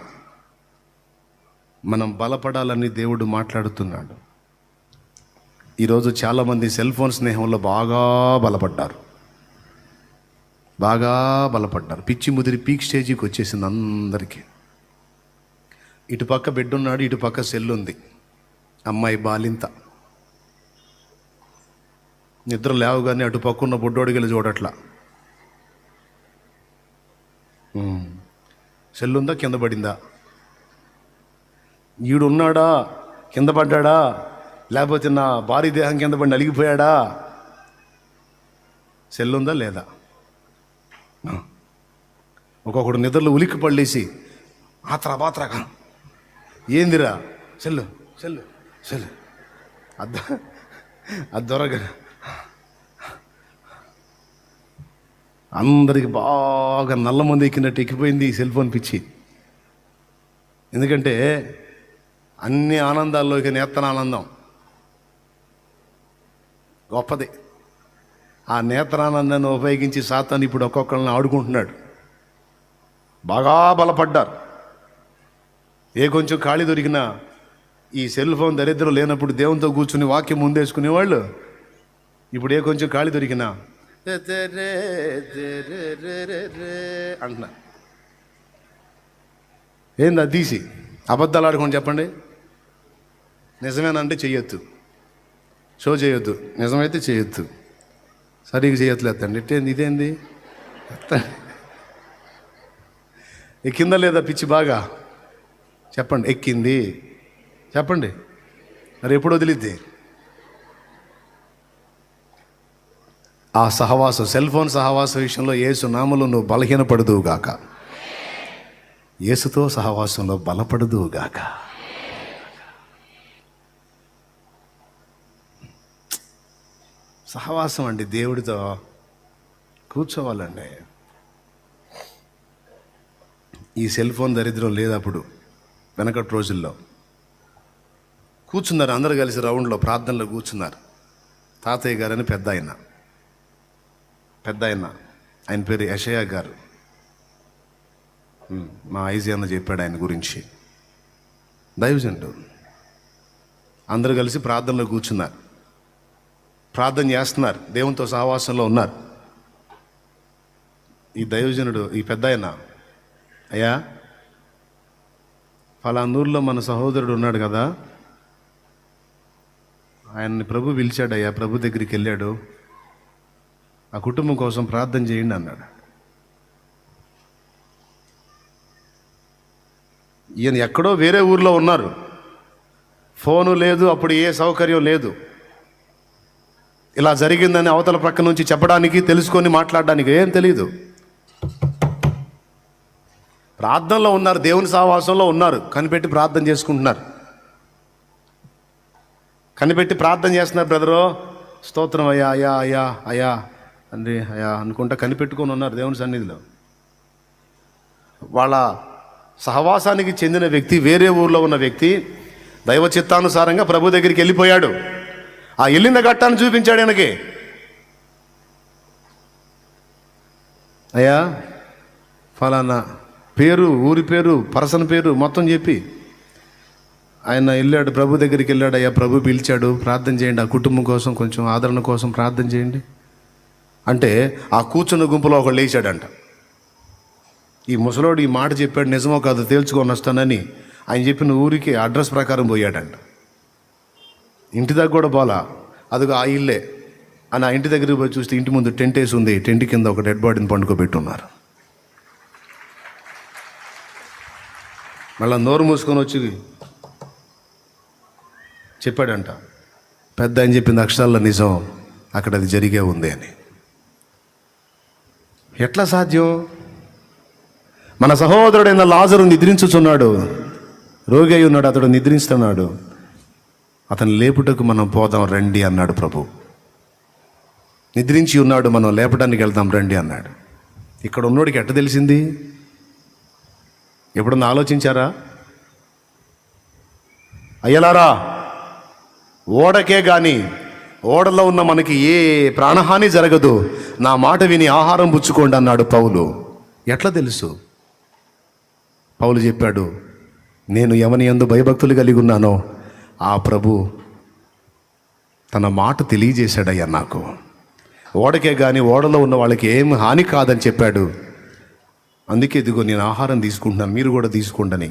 మనం బలపడాలని దేవుడు మాట్లాడుతున్నాడు. ఈరోజు చాలామంది సెల్ ఫోన్ స్నేహంలో బాగా బలపడ్డారు, బాగా బలపడ్డారు. పిచ్చి ముదిరి పీక్ స్టేజీకి వచ్చేసింది అందరికీ. ఇటుపక్క బెడ్ ఉన్నాడు, ఇటుపక్క సెల్ ఉంది. అమ్మాయి బాలింత. నిద్ర లేవగానే అటుపక్క ఉన్న బొడ్డోడికి వెళ్ళి చూడట్లా. సెల్ ఉందా, కింద పడిందా, ఈడున్నాడా, కింద పడ్డాడా, లేకపోతే నా భారీ దేహం కింద పడి నలిగిపోయాడా, సెల్ ఉందా లేదా. ఒక్కొక్కడు నిద్రలో ఉలిక్కి పడలేసి ఆత్రా బాత్రాగా, ఏందిరా సెల్లు సెల్లు సెల్లు అది దొరగా. అందరికి బాగా నల్ల మంది ఎక్కినట్టు ఎక్కిపోయింది ఈ సెల్ ఫోన్ పిచ్చి. ఎందుకంటే అన్ని ఆనందాల్లో ఇక నేత్రానందం గొప్పది. ఆ నేత్రానందాన్ని ఉపయోగించి సాతాను ఇప్పుడు ఒక్కొక్కరిని ఆడుకుంటున్నాడు. బాగా బలపడ్డారు. ఏ కొంచెం ఖాళీ దొరికినా ఈ సెల్ ఫోన్ దరిద్రం లేనప్పుడు దేవునితో కూర్చుని వాక్యం ముందేసుకునేవాళ్ళు ఇప్పుడు ఏ కొంచెం ఖాళీ దొరికినా అంటున్నా. ఏంది అది తీసి అబద్ధాలు ఆడుకోండి చెప్పండి. నిజమేనంటే చెయ్యొద్దు, షో చేయొద్దు, నిజమైతే చేయొద్దు, సరిగ్గా చేయట్లేదండి. ఇట్టేంది, ఇదేంది, ఎక్కిందా లేదా పిచ్చి బాగా చెప్పండి. ఎక్కింది చెప్పండి. మరి ఎప్పుడు వదిలిద్ది ఆ సహవాసం? సెల్ ఫోన్ సహవాస విషయంలో యేసు నామములో నువ్వు బలహీనపడదువుగాక, యేసుతో సహవాసంలో బలపడదువుగాక. సహవాసం అండి, దేవుడితో కూర్చోవాలండి. ఈ సెల్ ఫోన్ దరిద్రం లేదు అప్పుడు, వెనకటి రోజుల్లో కూర్చున్నారు అందరు కలిసి రౌండ్లో ప్రార్థనలో కూర్చున్నారు. తాతయ్య గారని పెద్ద ఆయన ఆయన పేరు యెషయా గారు. మా ఐజీ అన్న చెప్పాడు ఆయన గురించి. దైవజనుడు అందరూ కలిసి ప్రార్థనలో కూర్చున్నారు, ప్రార్థన చేస్తున్నారు, దేవునితో సహవాసంలో ఉన్నారు. ఈ దైవజనుడు ఈ పెద్ద ఆయన, అయ్యా ఫలానూరులో మన సహోదరుడు ఉన్నాడు కదా, ఆయన్ని ప్రభు పిలిచాడు అయ్యా, ప్రభు దగ్గరికి వెళ్ళాడు, ఆ కుటుంబం కోసం ప్రార్థన చేయండి అన్నాడు. ఈయన ఎక్కడో వేరే ఊర్లో ఉన్నారు, ఫోను లేదు, అప్పుడు ఏ సౌకర్యం లేదు. ఇలా జరిగిందని అవతల ప్రక్క నుంచి చెప్పడానికి, తెలుసుకొని మాట్లాడడానికి ఏం తెలియదు. ప్రార్థనలో ఉన్నారు, దేవుని సహవాసంలో ఉన్నారు, కనిపెట్టి ప్రార్థన చేసుకుంటున్నారు. కనిపెట్టి ప్రార్థన చేస్తున్నారు. బ్రదరు స్తోత్రం అయ్యా అయ్యా అయ్యా అయ్యా అండి అయ్యా అనుకుంటా కనిపెట్టుకొని ఉన్నారు దేవుని సన్నిధిలో. వాళ్ళ సహవాసానికి చెందిన వ్యక్తి, వేరే ఊర్లో ఉన్న వ్యక్తి దైవ చిత్తానుసారంగా ప్రభు దగ్గరికి వెళ్ళిపోయాడు. ఆ వెళ్ళిన ఘట్టాన్ని చూపించాడు ఆయనకి. అయ్యా ఫలానా పేరు, ఊరి పేరు, పర్సన్ పేరు మొత్తం చెప్పి ఆయన వెళ్ళాడు, ప్రభు దగ్గరికి వెళ్ళాడు. అయ్యా ప్రభు పిలిచాడు, ప్రార్థన చేయండి, ఆ కుటుంబం కోసం కొంచెం ఆదరణ కోసం ప్రార్థన చేయండి అంటే ఆ కూర్చున్న గుంపులో ఒకడు లేచాడంట. ఈ ముసలోడు ఈ మాట చెప్పాడు, నిజమో కాదు తేల్చుకొని వస్తానని ఆయన చెప్పిన ఊరికి అడ్రస్ ప్రకారం పోయాడంట. ఇంటి దగ్గర కూడా పోలా, అదిగో ఆ ఇల్లే అని ఆ ఇంటి దగ్గరికి పోయి చూస్తే ఇంటి ముందు టెంట్ వేసి ఉంది, టెంట్ కింద ఒక డెడ్ బాడీని పండుకోబెట్టున్నారు. మళ్ళీ నోరు మూసుకొని వచ్చి చెప్పాడంట, పెద్ద ఆయన చెప్పింది అక్షరాల్లో నిజం, అక్కడ అది జరిగే ఉంది అని. ఎట్లా సాధ్యం? మన సహోదరుడైన లాజరు నిద్రించుచున్నాడు, రోగి అయి ఉన్నాడు, అతడు నిద్రిస్తున్నాడు, అతను లేపుటకు మనం పోదాం రండి అన్నాడు ప్రభు. నిద్రించి ఉన్నాడు, మనం లేపడానికి వెళ్దాం రండి అన్నాడు. ఇక్కడ ఉన్నోడికి ఎట్ట తెలిసింది? ఎప్పుడన్నా ఆలోచించారా? అయ్యలారా, ఓడకే కానీ ఓడలో ఉన్న మనకి ఏ ప్రాణహాని జరగదు, నా మాట విని ఆహారం పుచ్చుకోండి అన్నాడు పౌలు. ఎట్లా తెలుసు? పౌలు చెప్పాడు, నేను ఎవని యందు భయభక్తులు కలిగి ఉన్నానో ఆ ప్రభు తన మాట తెలియజేశాడయ్యా నాకు. ఓడకే కానీ ఓడలో ఉన్న వాళ్ళకి ఏం హాని కాదని చెప్పాడు. అందుకే ఇదిగో నేను ఆహారం తీసుకుంటున్నాను, మీరు కూడా తీసుకోండి అని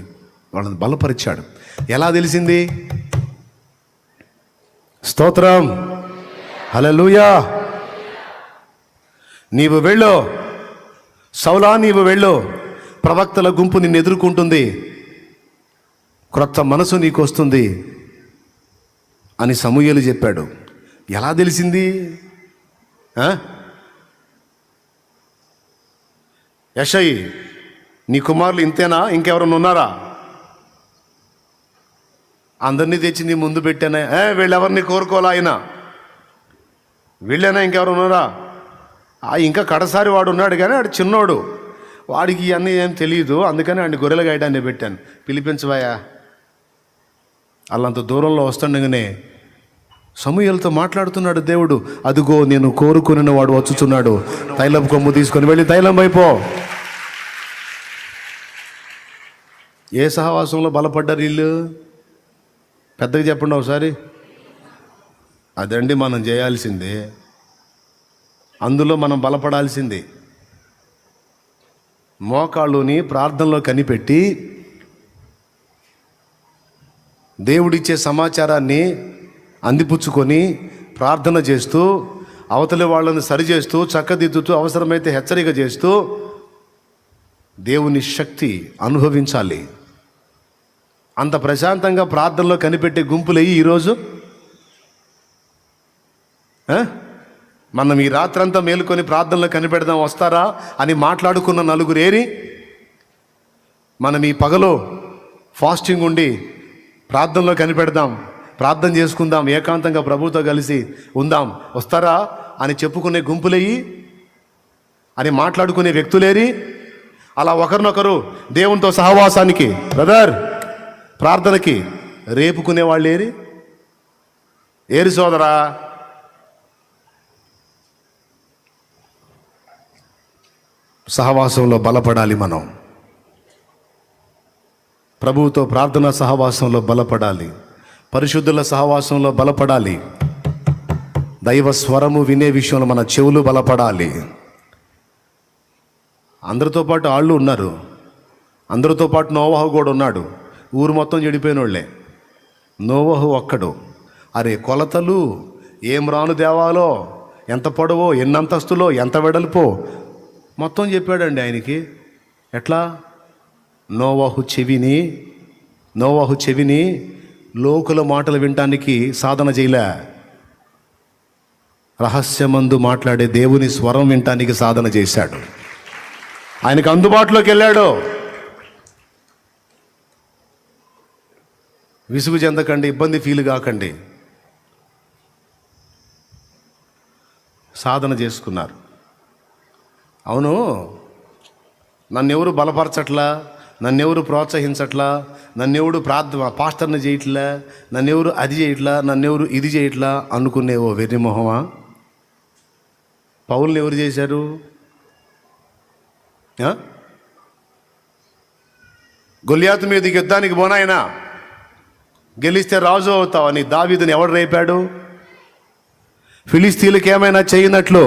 వాళ్ళని బలపరిచాడు. ఎలా తెలిసింది? స్తోత్రం, హల్లెలూయా. నీవు వెళ్ళు సౌలా, నీవు వెళ్ళు, ప్రవక్తల గుంపు నిన్ను ఎదుర్కొంటుంది, క్రొత్త మనసు నీకు వస్తుంది అని సమూయేలు చెప్పాడు. ఎలా తెలిసింది? యెషయి, నీ కుమారులు ఇంతేనా, ఇంకెవరన్నా ఉన్నారా? అందరినీ తెచ్చి నీ ముందు పెట్టానే, వీళ్ళెవరిని కోరుకోలే ఆయన, వీళ్ళైనా ఇంకెవరు ఉన్నారా? ఇంకా కడసారి వాడు ఉన్నాడు కానీ వాడు చిన్నోడు, వాడికి ఇవన్నీ ఏం తెలియదు, అందుకని వాడిని గొర్రెల గాయడాన్ని పెట్టాను, పిలిపించవాయా. అల్లంత దూరంలో వస్తుండగానే సమూయేలుతో మాట్లాడుతున్నాడు దేవుడు. అదిగో నేను కోరుకుని వాడు వచ్చుచున్నాడు, తైలం కొమ్ము తీసుకొని వెళ్ళి తైలం వైపో. ఏ సహవాసంలో బలపడ్డారు వీళ్ళు? పెద్దగా చెప్పండి ఒకసారి. అదండి మనం చేయాల్సిందే, అందులో మనం బలపడాల్సింది. మోకాళ్ళుని ప్రార్థనలో కనిపెట్టి దేవుడిచ్చే సమాచారాన్ని అందిపుచ్చుకొని ప్రార్థన చేస్తూ, అవతలి వాళ్ళని సరిచేస్తూ, చక్కదిద్దుతూ, అవసరమైతే హెచ్చరిక చేస్తూ దేవుని శక్తి అనుభవించాలి. అంత ప్రశాంతంగా ప్రార్థనలో కనిపెట్టే గుంపులయ్యి ఈరోజు మనం ఈ రాత్రంతా మేలుకొని ప్రార్థనలో కనిపెడదాం వస్తారా అని మాట్లాడుకున్న నలుగురు ఏరి మనం ఈ పగలో ఫాస్టింగ్ ఉండి ప్రార్థనలో కనిపెడదాం, ప్రార్థన చేసుకుందాం, ఏకాంతంగా ప్రభుతో కలిసి ఉందాం, వస్తారా అని చెప్పుకునే గుంపులయ్యి అని మాట్లాడుకునే వ్యక్తులేరి, అలా ఒకరినొకరు దేవునితో సహవాసానికి, బ్రదర్ ప్రార్థనకి రేపుకునే వాళ్ళు ఏరి. ఏరి సోదరా, సహవాసంలో బలపడాలి. మనం ప్రభువుతో ప్రార్థనా సహవాసంలో బలపడాలి. పరిశుద్ధుల సహవాసంలో బలపడాలి. దైవ స్వరము వినే విషయంలో మన చెవులు బలపడాలి. అందరితో పాటు వాళ్ళు ఉన్నారు, అందరితో పాటు నోవహు కూడా ఉన్నాడు. ఊరు మొత్తం చెడిపోయిన వాళ్ళే, నోవహు ఒక్కడు. అరే కొలతలు ఏం రాను దేవాలో, ఎంత పొడవో, ఎన్ని అంతస్తులో, ఎంత వెడల్పో మొత్తం చెప్పాడండి ఆయనకి. ఎట్లా? నోవహు చెవిని లోకుల మాటలు వినటానికి సాధన చేయలే, రహస్యమందు మాట్లాడే దేవుని స్వరం వినటానికి సాధన చేశాడు. ఆయనకు అందుబాటులోకి వెళ్ళాడు. విసుగు చెందకండి, ఇబ్బంది ఫీల్ కాకండి. సాధన చేసుకున్నారు. అవును, నన్నెవరు బలపరచట్లా, నన్నెవరు ప్రోత్సహించట్లా, నన్నెవడు పాస్టర్ని చేయట్లా, నన్నెవరు అది చేయట్లా, నన్నెవరు ఇది చేయట్లా అనుకునేవో వెర్రి మొహమా. పౌల్ని ఎవరు చేశారు? గొల్యాతు మీదకి యుద్ధానికి పోనాయనా, గెలిస్తే రాజు అవుతావని దావీదుని ఎవడు రేపాడు? ఫిలిస్తీన్లకు ఏమైనా చేయనట్లు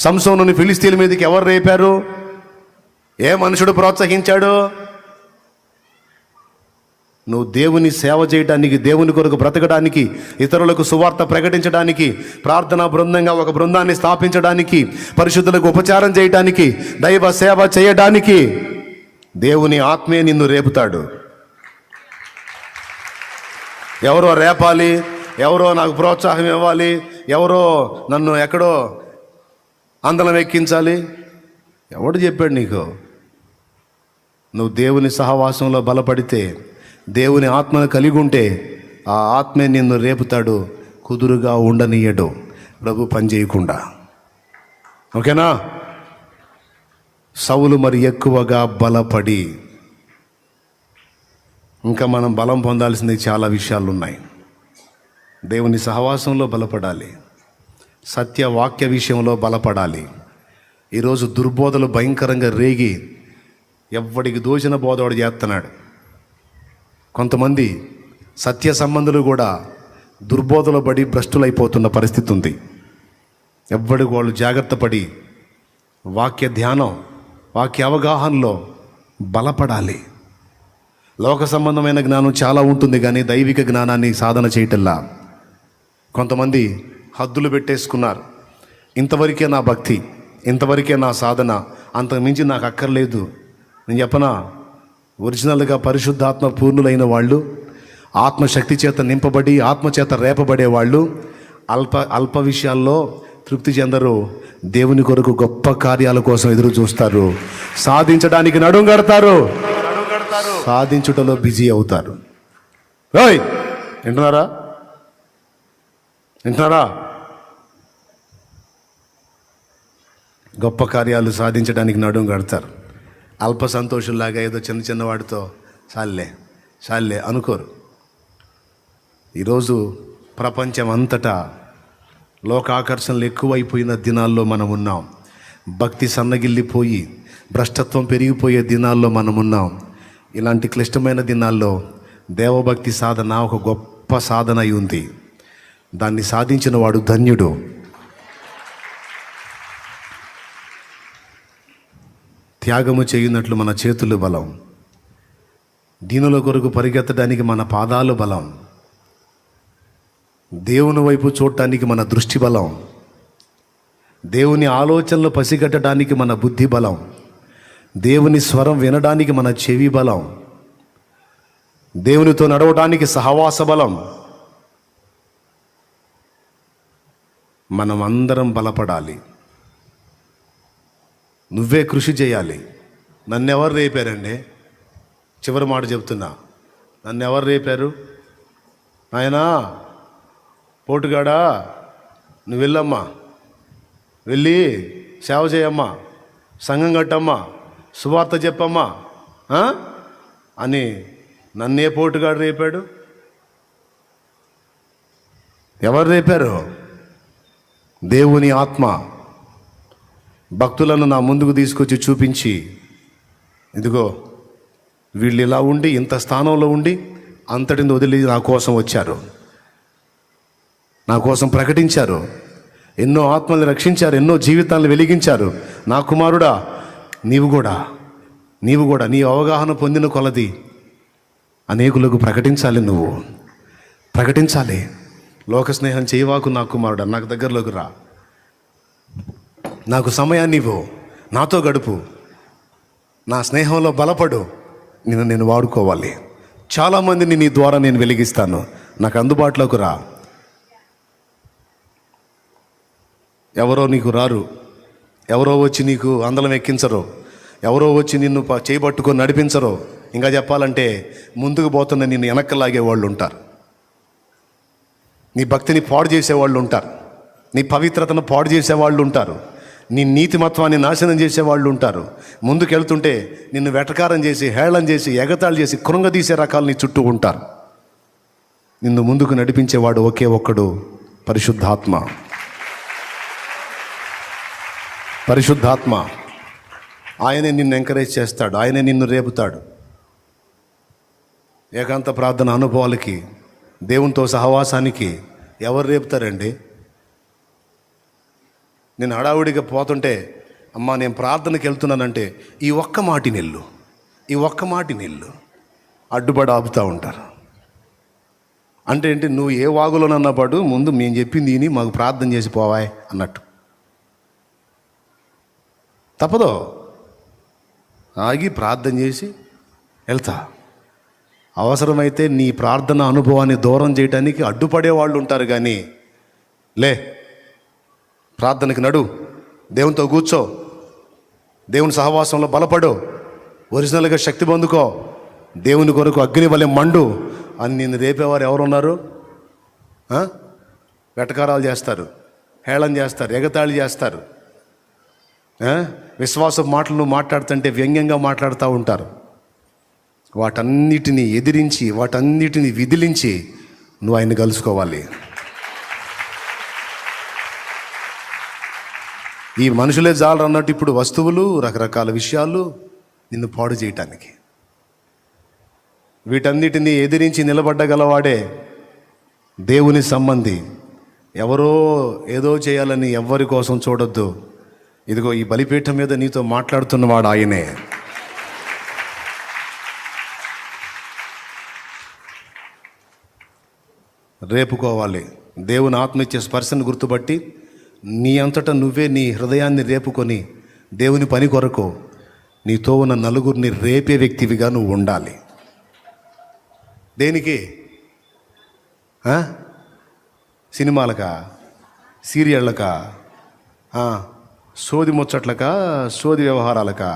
సంసోనుని ఫిలిస్తీన్ల మీదకి ఎవరు రేపారు? ఏ మనుషుడు ప్రోత్సహించాడు? నువ్వు దేవుని సేవ చేయడానికి, దేవుని కొరకు బ్రతకడానికి, ఇతరులకు సువార్త ప్రకటించడానికి, ప్రార్థనా బృందంగా ఒక బృందాన్ని స్థాపించడానికి, పరిశుద్ధులకు ఉపచారం చేయడానికి, దైవ సేవ చేయడానికి దేవుని ఆత్మే నిన్ను రేపుతాడు. ఎవరో రేపాలి, ఎవరో నాకు ప్రోత్సాహం ఇవ్వాలి, ఎవరో నన్ను ఎక్కడో అందలం ఎక్కించాలి. ఎవడు చెప్పాడు నీకు? నువ్వు దేవుని సహవాసంలో బలపడితే, దేవుని ఆత్మను కలిగి ఉంటే ఆ ఆత్మే నిన్ను రేపుతాడు, కుదురుగా ఉండనీయడు ప్రభు పని చేయకుండా. ఓకేనా? సౌలు మరి ఎక్కువగా బలపడి, ఇంకా మనం బలం పొందాల్సింది చాలా విషయాలు ఉన్నాయి. దేవుని సహవాసంలో బలపడాలి, సత్యవాక్య విషయంలో బలపడాలి. ఈరోజు దుర్బోధలు భయంకరంగా రేగి ఎవ్వడికి దోచిన బోధవాడు చేస్తున్నాడు. కొంతమంది సత్య సంబంధులు కూడా దుర్బోధలో పడి భ్రష్టులైపోతున్న పరిస్థితి ఉంది. ఎవ్వడికి వాళ్ళు జాగ్రత్త పడి వాక్య ధ్యానం, వాక్య అవగాహనలో బలపడాలి. లోక సంబంధమైన జ్ఞానం చాలా ఉంటుంది, కానీ దైవిక జ్ఞానాన్ని సాధన చేయటల్లా. కొంతమంది హద్దులు పెట్టేసుకున్నారు. ఇంతవరకే నా భక్తి, ఇంతవరకే నా సాధన, అంతకుమించి నాకు అక్కర్లేదు. నేను చెప్పనా, ఒరిజినల్గా పరిశుద్ధాత్మ పూర్ణులైన వాళ్ళు, ఆత్మశక్తి చేత నింపబడి ఆత్మచేత రేపబడే వాళ్ళు అల్ప విషయాల్లో తృప్తి చెందరు. దేవుని కొరకు గొప్ప కార్యాల కోసం ఎదురు చూస్తారు, సాధించడానికి నడుం కడతారు, సాధించుటలో బిజీ అవుతారు. ఓయ్ వింటున్నారా? గొప్ప కార్యాలు సాధించడానికి నడుం కడతారు. అల్ప సంతోషంలాగా ఏదో చిన్న చిన్న వాటితో చాలే అనుకోరు. ఈరోజు ప్రపంచం అంతటా లోకాకర్షణలు ఎక్కువైపోయిన దినాల్లో మనం ఉన్నాం. భక్తి సన్నగిల్లిపోయి భ్రష్టత్వం పెరిగిపోయే దినాల్లో మనం ఉన్నాం. ఇలాంటి క్లిష్టమైన దినాల్లో దేవభక్తి సాధన ఒక గొప్ప సాధన అయి ఉంది. దాన్ని సాధించిన వాడు ధన్యుడు. త్యాగము చేయునట్లు మన చేతులు బలం, దీనుల కొరకు పరిగెత్తడానికి మన పాదాలు బలం, దేవుని వైపు చూడటానికి మన దృష్టి బలం, దేవుని ఆలోచనలు పసిగట్టడానికి మన బుద్ధి బలం, దేవుని స్వరం వినడానికి మన చెవి బలం, దేవునితో నడవడానికి సహవాస బలం. మనం అందరం బలపడాలి. నువ్వే కృషి చేయాలి. నన్నెవరు రేపారండి? చివరి మాట చెప్తున్నా, నన్నెవరు రేపారు? నాయనా పోటుగాడా, నువ్వు వెళ్ళమ్మా, వెళ్ళి సేవ చేయమ్మా, సంఘం కట్టమ్మా, సువార్త చెప్పమ్మా అని నన్నే పోటుగాడు రేపాడు. ఎవరు రేపారు? దేవుని ఆత్మ భక్తులను నా ముందుకు తీసుకొచ్చి చూపించి, ఇదిగో వీళ్ళు ఇలా ఉండి ఇంత స్థానంలో ఉండి అంతటిని వదిలి నా కోసం వచ్చారు, నా కోసం ప్రకటించారు, ఎన్నో ఆత్మల్ని రక్షించారు, ఎన్నో జీవితాలను వెలిగించారు. నా కుమారుడా, నీవు కూడా నీ అవగాహన పొందిన కొలది అనేకులకు ప్రకటించాలి. నువ్వు ప్రకటించాలి. లోక స్నేహం చేయవాకు నా కుమారుడా, నాకు దగ్గరలోకి రా, నాకు సమయాన్ని ఇవ్వు, నాతో గడుపు, నా స్నేహంలో బలపడు, నేను వాడుకోవాలి. చాలామందిని నీ ద్వారా నేను వెలిగిస్తాను, నాకు అందుబాటులోకి రా. ఎవరో నీకు రారు, ఎవరో వచ్చి నీకు అందలం ఎక్కించరు, ఎవరో వచ్చి నిన్ను చేయబట్టుకొని నడిపించరు. ఇంకా చెప్పాలంటే ముందుకు పోతున్న నిన్ను వెనక్కలాగే వాళ్ళు ఉంటారు, నీ భక్తిని పాడు చేసేవాళ్ళు ఉంటారు, నీ పవిత్రతను పాడు చేసేవాళ్ళు ఉంటారు, నీ నీతిమత్వాన్ని నాశనం చేసేవాళ్ళు ఉంటారు. ముందుకెళ్తుంటే నిన్ను వెటకారం చేసి, హేళన చేసి, ఎగతాళి చేసి, కృంగదీసే రకాలు నీ చుట్టూ ఉంటారు. నిన్ను ముందుకు నడిపించేవాడు ఒకే ఒక్కడు, పరిశుద్ధాత్మ. పరిశుద్ధాత్మ ఆయనే నిన్ను ఎంకరేజ్ చేస్తాడు, ఆయనే నిన్ను రేపుతాడు. ఏకాంత ప్రార్థన అనుభవాలకి, దేవునితో సహవాసానికి ఎవరు రేపుతారండి? నేను హడావుడిగా పోతుంటే, అమ్మా నేను ప్రార్థనకి వెళ్తున్నానంటే ఈ ఒక్క మాటి నిల్లు అడ్డుపడి ఆపుతూ ఉంటారు. అంటే ఏంటి? నువ్వు ఏ వాగులోనన్నా పడు, ముందు మేము చెప్పింది విని మాకు ప్రార్థన చేసి పోవాయ్ అన్నట్టు. తప్పదో, ఆగి ప్రార్థన చేసి వెళ్తా. అవసరమైతే నీ ప్రార్థన అనుభవాన్ని దూరం చేయడానికి అడ్డుపడే వాళ్ళు ఉంటారు. కానీ లే, ప్రార్థనకి నడు, దేవునితో కూర్చో, దేవుని సహవాసంలో బలపడు, ఒరిజినల్గా శక్తి పొందుకో, దేవుని కొరకు అగ్ని వలె మండు అని నిన్ను రేపేవారు ఎవరున్నారు? వెటకారాలు చేస్తారు, హేళన చేస్తారు, ఎగతాళి చేస్తారు, విశ్వాస మాటలు నువ్వు మాట్లాడుతుంటే వ్యంగ్యంగా మాట్లాడుతూ ఉంటారు. వాటన్నిటిని ఎదిరించి, వాటన్నిటిని విదిలించి నువ్వు ఆయన్ని కలుసుకోవాలి. ఈ మనుషులే జాలరు అన్నట్టు ఇప్పుడు వస్తువులు, రకరకాల విషయాలు నిన్ను పాడు చేయటానికి, వీటన్నిటిని ఎదిరించి నిలబడ్డగలవాడే దేవుని సంబంధి. ఎవరో ఏదో చేయాలని ఎవ్వరి కోసం చూడొద్దు. ఇదిగో ఈ బలిపీఠం మీద నీతో మాట్లాడుతున్నవాడు ఆయనే. రేపుకోవాలి. దేవుని ఆత్మ ఇచ్చే స్పర్శను గుర్తుపట్టి నీ అంతటా నువ్వే నీ హృదయాన్ని రేపుకొని దేవుని పని కొరకు నీతో ఉన్న నలుగురిని రేపే వ్యక్తివిగా నువ్వు ఉండాలి. దేనికి? సినిమాలకా, సీరియళ్ళకా, సోది ముచ్చట్లకా, సోది వ్యవహారాలకా,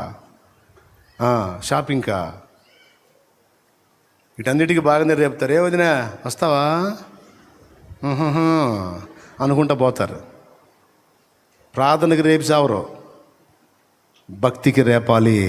షాపింగ్కా, వీటన్నిటికీ బాగానే రేపుతారు. ఏ వదినా వస్తావా అనుకుంటా పోతారు. ప్రార్థనకి రేపు సావరు, భక్తికి రేపాలి.